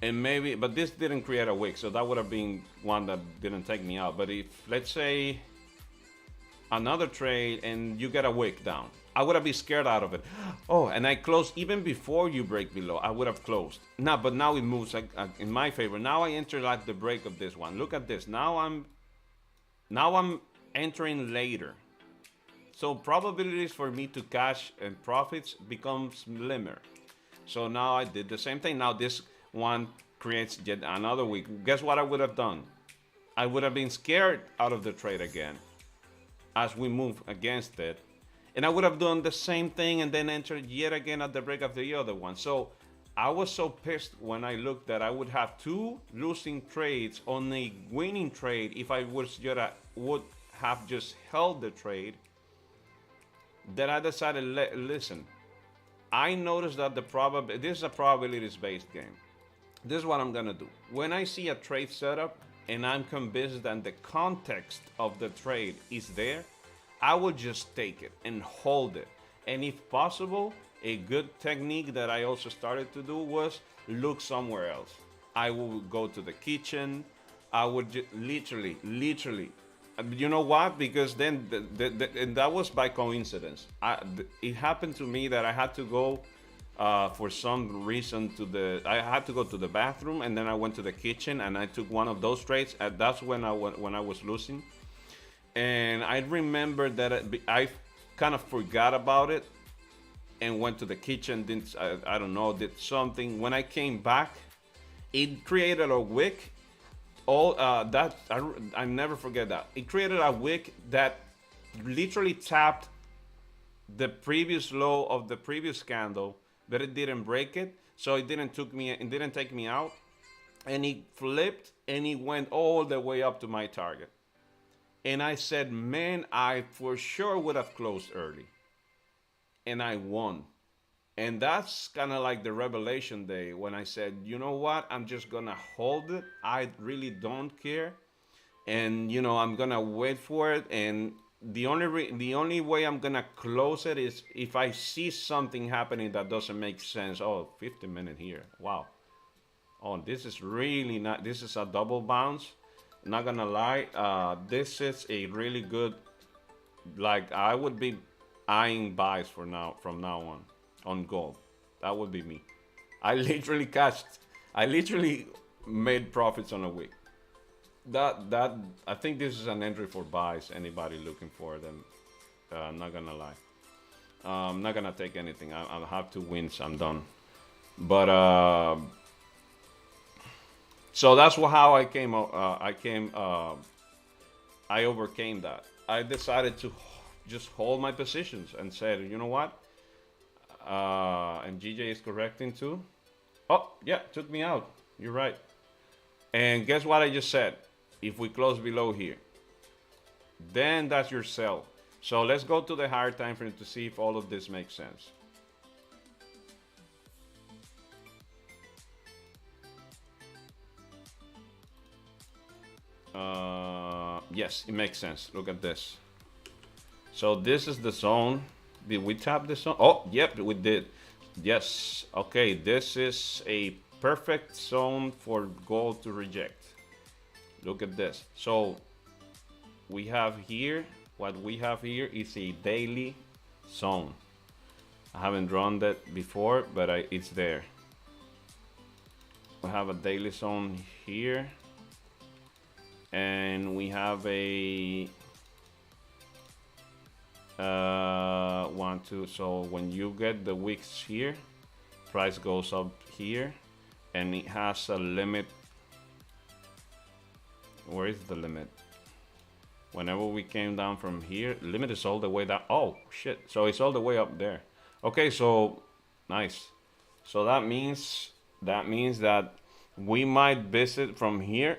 And maybe, but this didn't create a wick, so that would have been one that didn't take me out. But if, let's say, another trade and you get a wick down, I would have been scared out of it. Oh, and I closed even before you break below. I would have closed. Now, but now it moves in my favor. Now I enter like the break of this one. Look at this. Now I'm entering later. So probabilities for me to cash and profits becomes slimmer. So now I did the same thing. Now this one creates yet another week. Guess what I would have done? I would have been scared out of the trade again as we move against it. And I would have done the same thing and then entered yet again at the break of the other one. So I was so pissed when I looked that I would have two losing trades on a winning trade if I would have just held the trade. Then I decided, listen, I noticed that this is a probabilities based game. This is what I'm gonna do. When I see a trade setup and I'm convinced that the context of the trade is there, I will just take it and hold it. And if possible, a good technique that I also started to do was look somewhere else. I will go to the kitchen. I would literally, you know what? Because then and that was by coincidence. It happened to me that I had to go for some reason I had to go to the bathroom, and then I went to the kitchen and I took one of those trades. And that's when I was losing. And I remember that I kind of forgot about it and went to the kitchen. I don't know, did something. When I came back, it created a wick. I never forget that. It created a wick that literally tapped the previous low of the previous candle, but it didn't break it. So it didn't take me out. And it flipped and it went all the way up to my target. And I said, man, I for sure would have closed early. And I won. And that's kind of like the revelation day when I said, you know what? I'm just going to hold it. I really don't care. And, I'm going to wait for it. And the only way I'm going to close it is if I see something happening that doesn't make sense. Oh, 15 minutes here. Wow. Oh, this is really not, this is a double bounce. Not gonna lie, this is a really good, like I would be eyeing buys from now on gold. That would be me. I literally made profits on a week. That I think this is an entry for buys. Anybody looking for them? I'm not gonna lie. I'm not gonna take anything. I'll have 2 wins. I'm done. But so that's how I came. I overcame that. I decided to just hold my positions and said, you know what? And GJ is correcting too. Oh yeah, took me out. You're right. And guess what I just said? If we close below here, then that's your sell. So let's go to the higher time frame to see if all of this makes sense. Yes, it makes sense. Look at this. So this is the zone. Did we tap the zone? Oh, yep, we did. Yes. Okay, this is a perfect zone for gold to reject. Look at this. So we have here, what we have here is a daily zone. I haven't drawn that before, but it's there. We have a daily zone here. and we have a 1, 2. So when you get the wicks here, price goes up here, and it has a limit. Where is the limit? Whenever we came down from here, limit is all the way down. Oh shit, so it's all the way up there. Okay, so nice. So that means that we might visit from here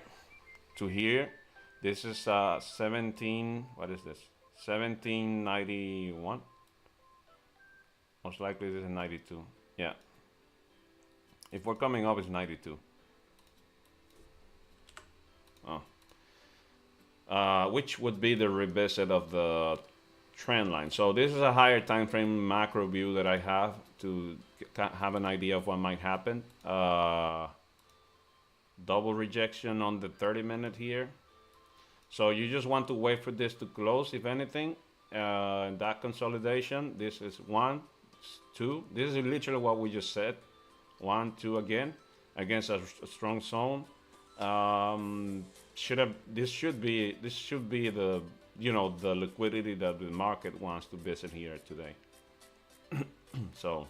to here. This is 17, what is this? 1791. Most likely this is 92. Yeah. If we're coming up, it's 92. Oh. Which would be the revisit of the trend line. So this is a higher time frame macro view that I have to have an idea of what might happen. Double rejection on the 30-minute here. So you just want to wait for this to close, if anything. That consolidation, this is 1, 2. This is literally what we just said. 1, 2 again, against a strong zone. This should be the, you know, the liquidity that the market wants to visit here today. So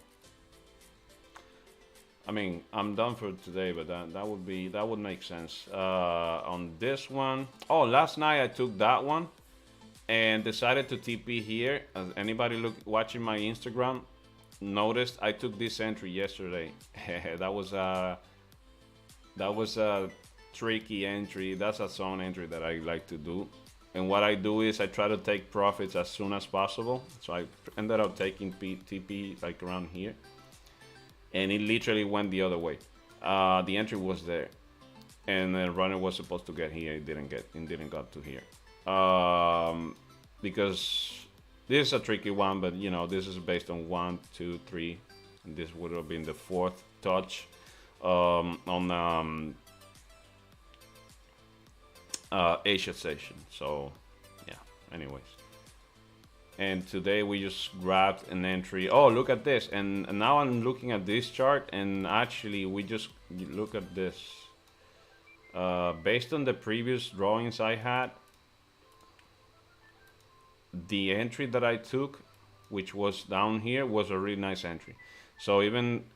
I mean, I'm done for today, but that would make sense. On this one, oh, last night I took that one and decided to TP here. As anybody watching my Instagram noticed, I took this entry yesterday. that was a tricky entry. That's a zone entry that I like to do. And what I do is I try to take profits as soon as possible. So I ended up taking TP like around here. And it literally went the other way. The entry was there, and the runner was supposed to get here. It didn't get to here, because this is a tricky one. But you know, this is based on 1, 2, 3, and this would have been the 4th touch on Asia session. So yeah. Anyways. And today we just grabbed an entry. Oh, look at this. And now I'm looking at this chart, and actually we just look at this. Based on the previous drawings I had, the entry that I took, which was down here, was a really nice entry. So even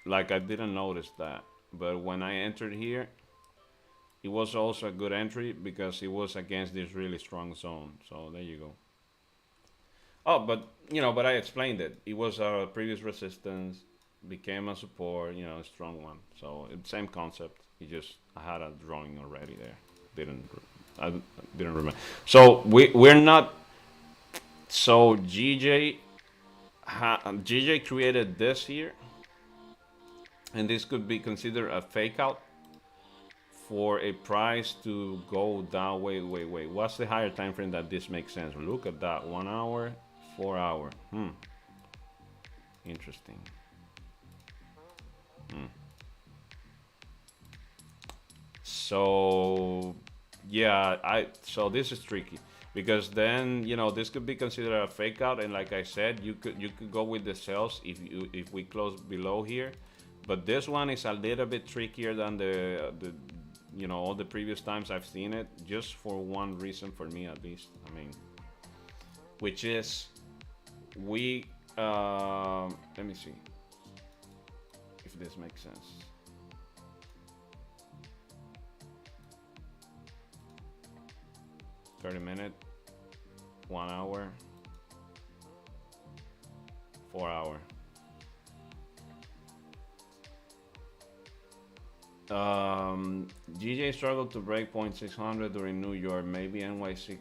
like I didn't notice that, but when I entered here, it was also a good entry because it was against this really strong zone. So there you go. Oh, but you know, but I explained it. It was a previous resistance, became a support, you know, a strong one. So it's same concept. I had a drawing already there. I didn't remember. So we're not. So GJ created this here, and this could be considered a fake out for a price to go down. Wait. What's the higher time frame that this makes sense? Look at that. 1 hour. 4 hour. Interesting. So yeah, so this is tricky because then, you know, this could be considered a fake out, and like I said, you could go with the sales if we close below here, but this one is a little bit trickier than the you know, all the previous times I've seen it, just for one reason, for me at least. I mean, which is let me see if this makes sense. $30-minute, 1 hour, 4 hour. GJ struggled to break 0.600 during New York. Maybe NYC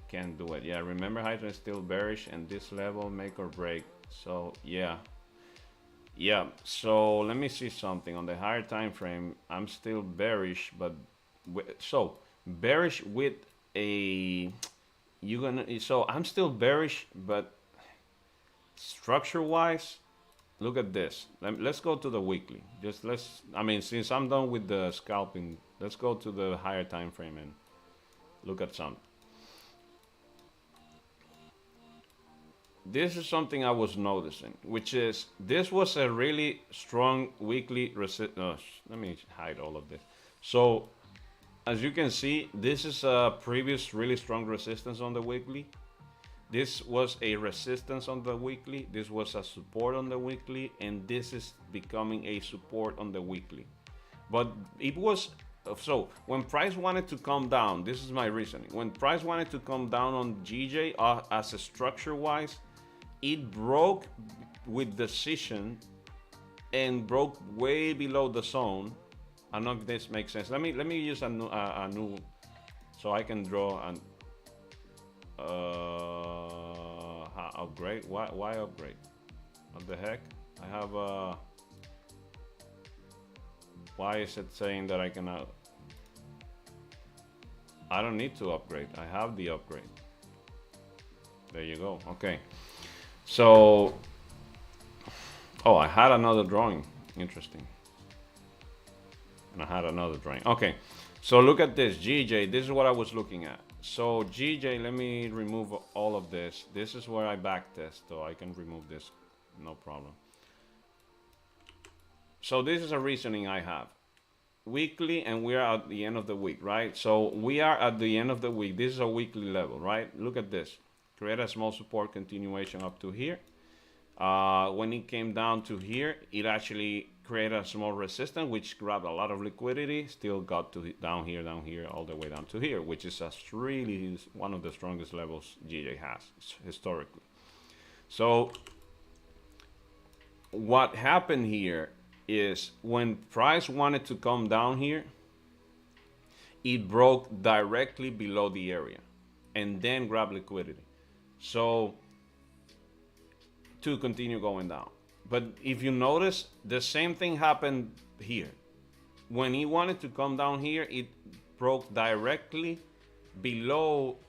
can do it. Yeah, remember Hydra is still bearish, and this level make or break. So yeah, so let me see something on the higher time frame. I'm still bearish, but so bearish with a so I'm still bearish, but structure wise, look at this. Let's go to the weekly. I mean, since I'm done with the scalping, let's go to the higher time frame and look at something. This is something I was noticing, which is this was a really strong weekly resistance. Let me hide all of this. So as you can see, this is a previous really strong resistance on the weekly. This was a resistance on the weekly. This was a support on the weekly, and this is becoming a support on the weekly. But it was, so when price wanted to come down, this is my reasoning. When price wanted to come down on GJ as a structure wise, it broke with decision and broke way below the zone. I don't know if this makes sense. Let me use a new so I can draw an upgrade. Why upgrade? What the heck? I have why is it saying that I cannot? I don't need to upgrade. I have the upgrade. There you go. Okay. So, oh, I had another drawing. Interesting. And I had another drawing. Okay. So look at this. GJ, this is what I was looking at. So GJ, let me remove all of this. This is where I backtest, so I can remove this. No problem. So this is a reasoning I have. Weekly, and we are at the end of the week, right? So we are at the end of the week. This is a weekly level, right? Look at this. Create a small support continuation up to here. When it came down to here, it actually created a small resistance, which grabbed a lot of liquidity, still got to down here, all the way down to here, which is really one of the strongest levels GJ has historically. So what happened here is when price wanted to come down here, it broke directly below the area and then grabbed liquidity. So to continue going down. But if you notice, the same thing happened here. When he wanted to come down here, it broke directly below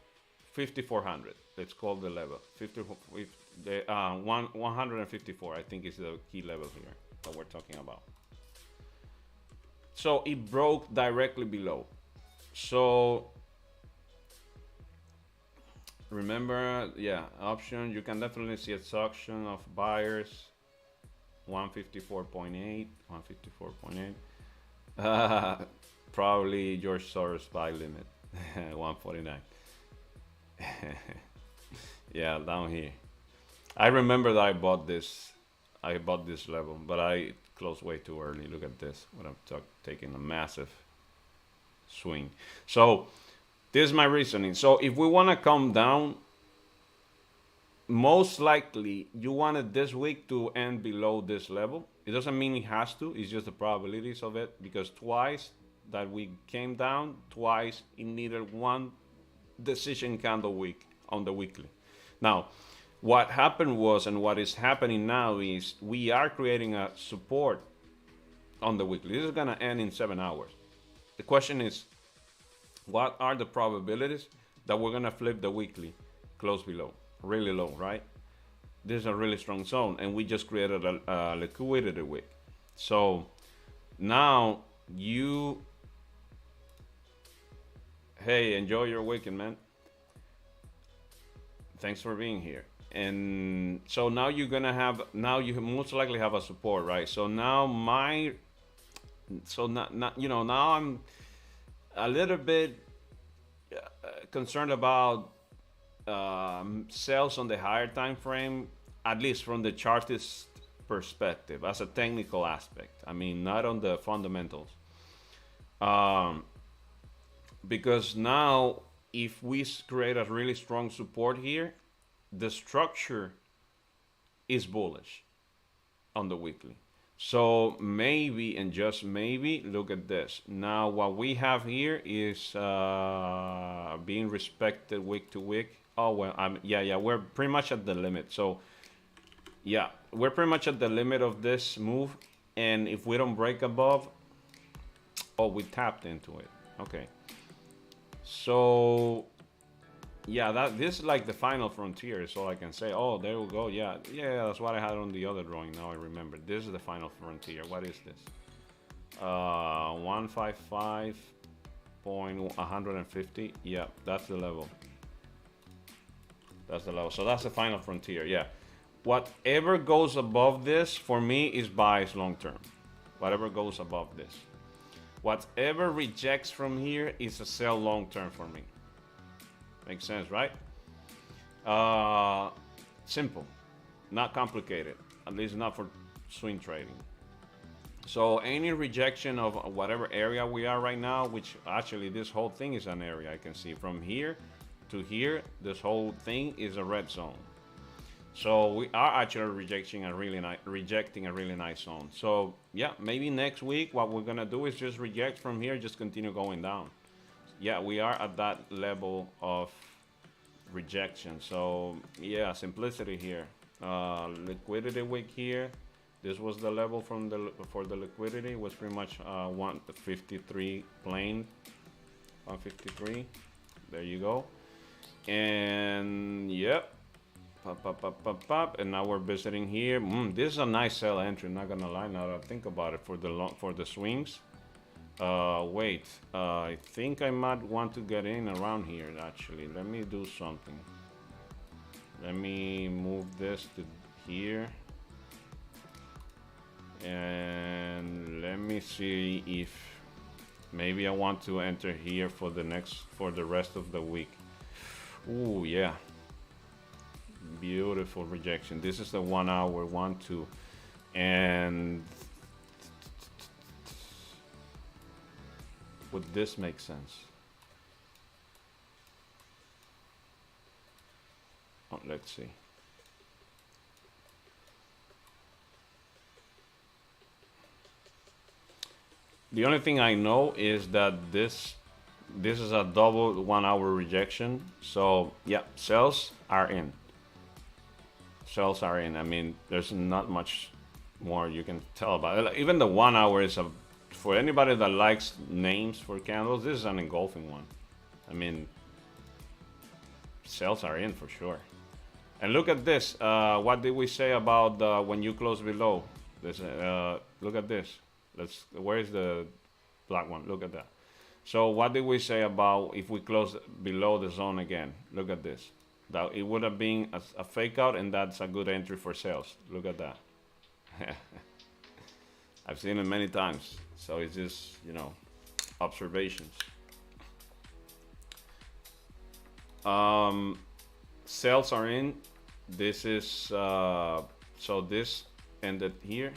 5,400. Let's call the level 154. I think is the key level here that we're talking about. So it broke directly below. So remember, yeah, option, you can definitely see a suction of buyers. 154.8, 154.8. Probably George Soros buy limit. 149. Yeah, down here. I remember that I bought this level, but I closed way too early. Look at this. What I'm taking a massive swing. So this is my reasoning. So if we want to come down, most likely you wanted this week to end below this level. It doesn't mean it has to. It's just the probabilities of it, because twice that we came down, twice it needed one decision candle week on the weekly. Now, what happened was, and what is happening now is, we are creating a support on the weekly. This is going to end in 7 hours. The question is, what are the probabilities that we're going to flip the weekly close below? Really low, right? This is a really strong zone, and we just created a liquidity wick. So now hey, enjoy your weekend, man. Thanks for being here. And so now you most likely have a support, right? So now now I'm a little bit concerned about sales on the higher time frame, at least from the chartist perspective, as a technical aspect. I mean, not on the fundamentals. Because now, if we create a really strong support here, the structure is bullish on the weekly. So maybe, and just maybe, look at this. Now what we have here is being respected week to week. Oh, well, yeah, we're pretty much at the limit. So yeah, we're pretty much at the limit of this move. And if we don't break above, oh, we tapped into it. Okay. So yeah, this is like the final frontier is all I can say. Oh, there we go. Yeah, that's what I had on the other drawing. Now I remember. This is the final frontier. What is this? 155.150. Yeah, that's the level. That's the level. So that's the final frontier. Yeah. Whatever goes above this for me is buys long term. Whatever goes above this. Whatever rejects from here is a sell long term for me. Makes sense, right? Simple, not complicated, at least not for swing trading. So any rejection of whatever area we are right now, which actually this whole thing is an area, I can see from here to here, this whole thing is a red zone. So we are actually rejecting a really nice zone. So yeah, maybe next week what we're gonna do is just reject from here, just continue going down. Yeah, we are at that level of rejection. So yeah, simplicity here. Liquidity wick here. This was the level for the liquidity. Was pretty much 153 plain, 153. There you go. And yep, pop. And now we're visiting here. This is a nice sell entry. Not gonna lie. Now that I think about it, for the swings. Wait. I think I might want to get in around here. Actually, let me do something. Let me move this to here. And let me see if maybe I want to enter here for the rest of the week. Ooh, yeah. Beautiful rejection. This is the 1 hour, 1, 2. And would this make sense? Oh, let's see. The only thing I know is that this is a double 1 hour rejection. So yeah, sells are in. Sells are in. I mean, there's not much more you can tell about it. Even the 1 hour is for anybody that likes names for candles, this is an engulfing one. I mean, sells are in for sure. And look at this. What did we say about when you close below? This. Look at this. Where's the black one? Look at that. So what did we say about if we close below the zone again? Look at this. That it would have been a fake out, and that's a good entry for sales. Look at that. I've seen it many times. So it's just, observations. Sales are in. This is so this ended here.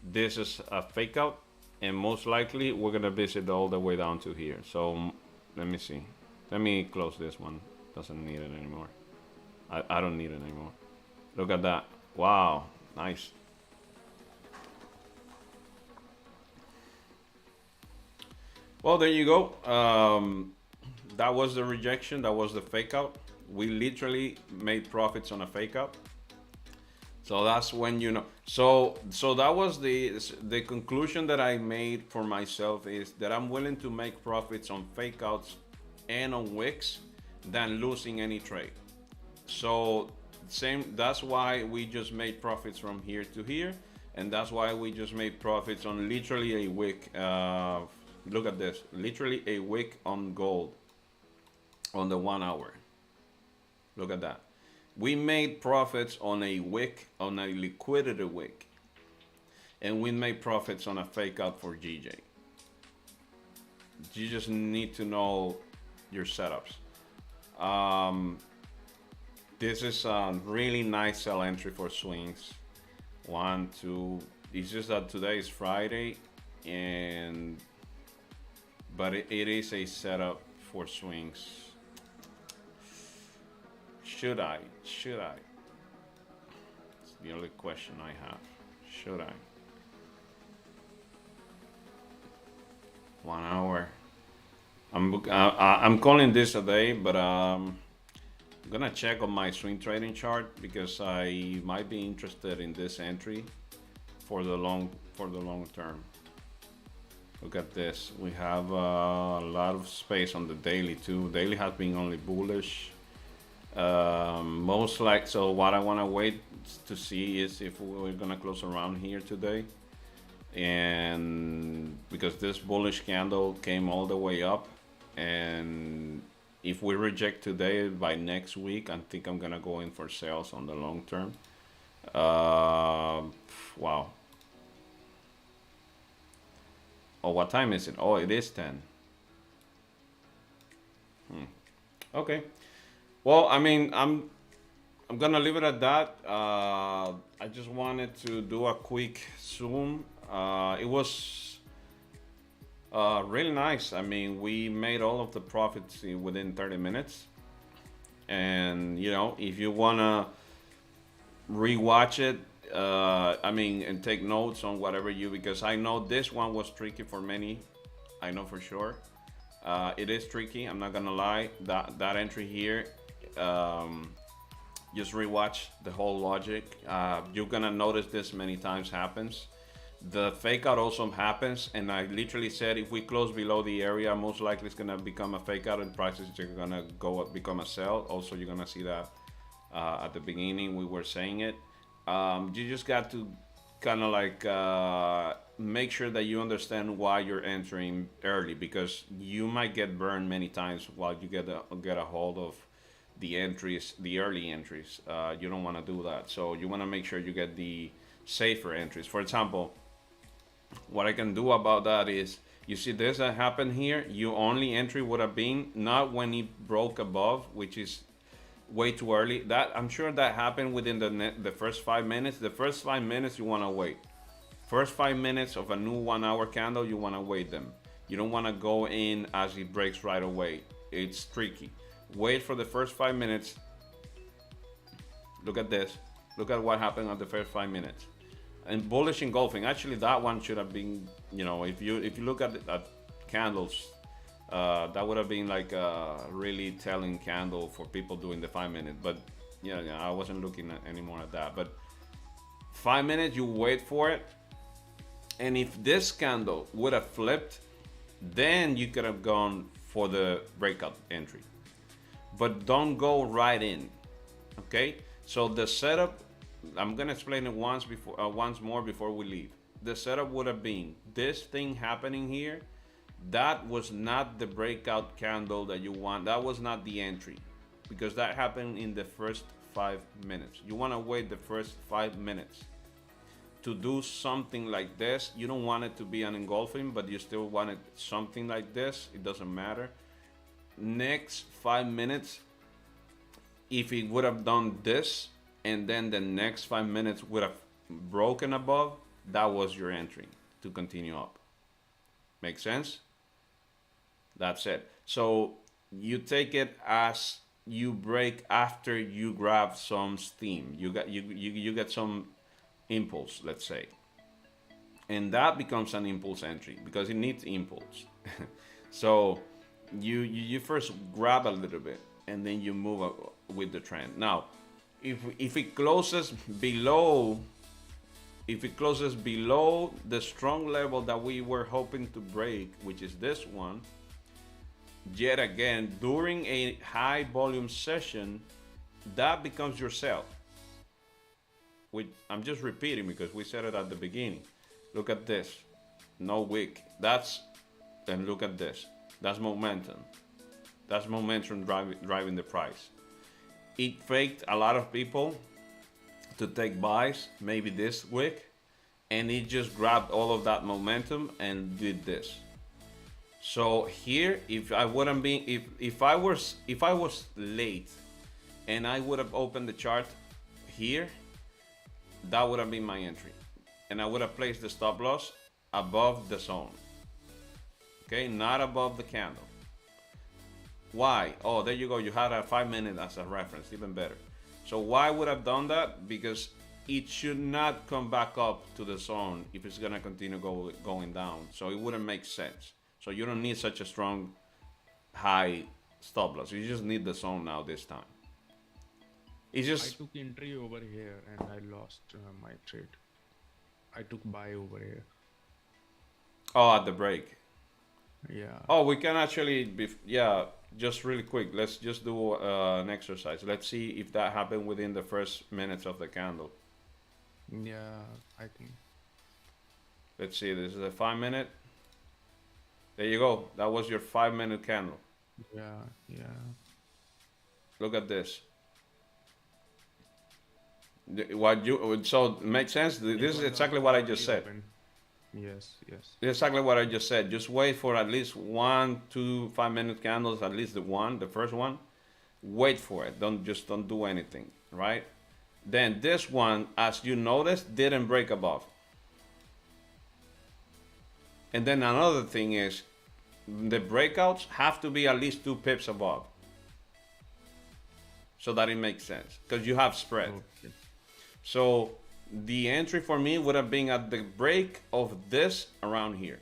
This is a fake out, and most likely we're gonna visit all the way down to here. So let me see. Let me close this one. Doesn't need it anymore. I don't need it anymore. Look at that. Wow, nice. Well, there you go. That was the rejection. That was the fake out. We literally made profits on a fake out. So that's when So that was the conclusion that I made for myself, is that I'm willing to make profits on fake outs and on wicks than losing any trade. So that's why we just made profits from here to here, and that's why we just made profits on literally a wick. Look at this, literally a wick on gold on the 1 hour. Look at that. We made profits on a wick, on a liquidity wick, and we made profits on a fake out for GJ. You just need to know your setups. This is a really nice sell entry for swings. 1, 2. It's just that today is Friday, but it is a setup for swings. Should I? It's the only question I have. Should I? 1 hour. I'm calling this a day, but I'm gonna check on my swing trading chart because I might be interested in this entry for the long term. Look at this. We have a lot of space on the daily too. Daily has been only bullish. Most like, so what I want to wait to see is if we're gonna close around here today, and because this bullish candle came all the way up, and if we reject today, by next week I think I'm gonna go in for sales on the long term. Wow. Oh, what time is it? Oh, it is 10. Okay. Well, I mean, I'm gonna leave it at that. I just wanted to do a quick zoom. It was really nice. I mean, we made all of the profits within 30 minutes. And you know, if you wanna rewatch it, I mean, and take notes on whatever you, because I know this one was tricky for many. I know for sure. It is tricky. I'm not gonna lie. That entry here, just rewatch the whole logic. You're gonna notice this many times happens. The fake out also happens, and I literally said if we close below the area, most likely it's gonna become a fake out, and prices are gonna go up, become a sell. Also, you're gonna see that at the beginning we were saying it. You just got to kind of like make sure that you understand why you're entering early, because you might get burned many times while you get a hold of the entries, the early entries. You don't want to do that. So you want to make sure you get the safer entries. For example, what I can do about that is, you see this that happened here, your only entry would have been not when it broke above, which is way too early. That, I'm sure that happened within the first 5 minutes. The first 5 minutes you want to wait. First 5 minutes of a new 1 hour candle, you want to wait them. You don't want to go in as it breaks right away. It's tricky. Wait for the first 5 minutes. Look at this. Look at what happened at the first 5 minutes. And bullish engulfing. Actually, that one should have been, you know, if you look at candles, that would have been like a really telling candle for people doing the 5 minute. But yeah, I wasn't looking at anymore at that. But 5 minutes, you wait for it. And if this candle would have flipped, then you could have gone for the breakout entry. But don't go right in. Okay? So the setup, I'm gonna explain it once more before we leave. The setup would have been this thing happening here. That was not the breakout candle that you want. That was not the entry, because that happened in the first 5 minutes. You want to wait the first 5 minutes to do something like this. You don't want it to be an engulfing, but you still want it something like this. It doesn't matter. Next 5 minutes, if it would have done this, and then the next 5 minutes would have broken above, that was your entry to continue up. Make sense? That's it. So you take it as you break after you grab some steam. You get some impulse, let's say, and that becomes an impulse entry because it needs impulse. So you first grab a little bit and then you move with the trend. Now, if it closes below the strong level that we were hoping to break, which is this one, yet again during a high volume session, that becomes your sell. I'm just repeating because we said it at the beginning. Look at this, no wick. And look at this. That's momentum. That's momentum driving the price. It faked a lot of people to take buys, maybe this wick, and it just grabbed all of that momentum and did this. So here, if I was late and I would have opened the chart here, that would have been my entry, and I would have placed the stop loss above the zone. Okay, not above the candle. Why? Oh, there you go. You had a 5 minute as a reference, even better. So why would I have done that? Because it should not come back up to the zone if it's gonna continue going down. So it wouldn't make sense. So you don't need such a strong high stop loss. You just need the zone now this time. It's just, I took entry over here and I lost my trade. I took buy over here. oh, at the break. Yeah. Oh, we can actually yeah, just really quick. Let's just do an exercise. Let's see if that happened within the first minutes of the candle. Yeah, I think. Let's see. This is a 5 minute. There you go. That was your 5 minute candle. Yeah, yeah. Look at this. So make sense? This is exactly what I just said. Yes, yes. Exactly what I just said. Just wait for at least 1 to 5 minute candles, at least the first one. Wait for it. Don't do anything, right? Then this one, as you noticed, didn't break above. And then another thing is the breakouts have to be at least 2 pips above so that it makes sense because you have spread. Okay. So the entry for me would have been at the break of this around here.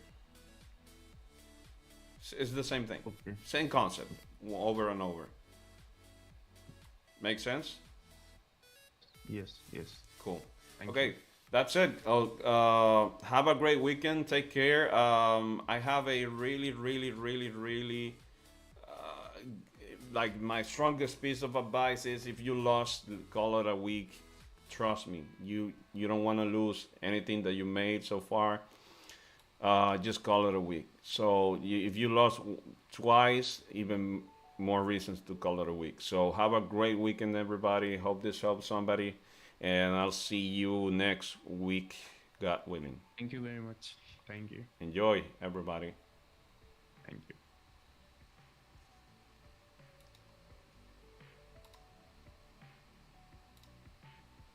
It's the same thing, Okay. same concept over and over. Make sense? Yes, yes. Cool. Thank Okay, you. that's it. Have a great weekend. Take care. I have a really, like my strongest piece of advice is if you lost, call it a week. Trust me, you don't want to lose anything that you made so far. Just call it a week. So if you lost twice, even more reasons to call it a week. So have a great weekend, everybody. Hope this helps somebody, and I'll see you next week, God willing. Thank you very much. Thank you. Enjoy, everybody. Thank you.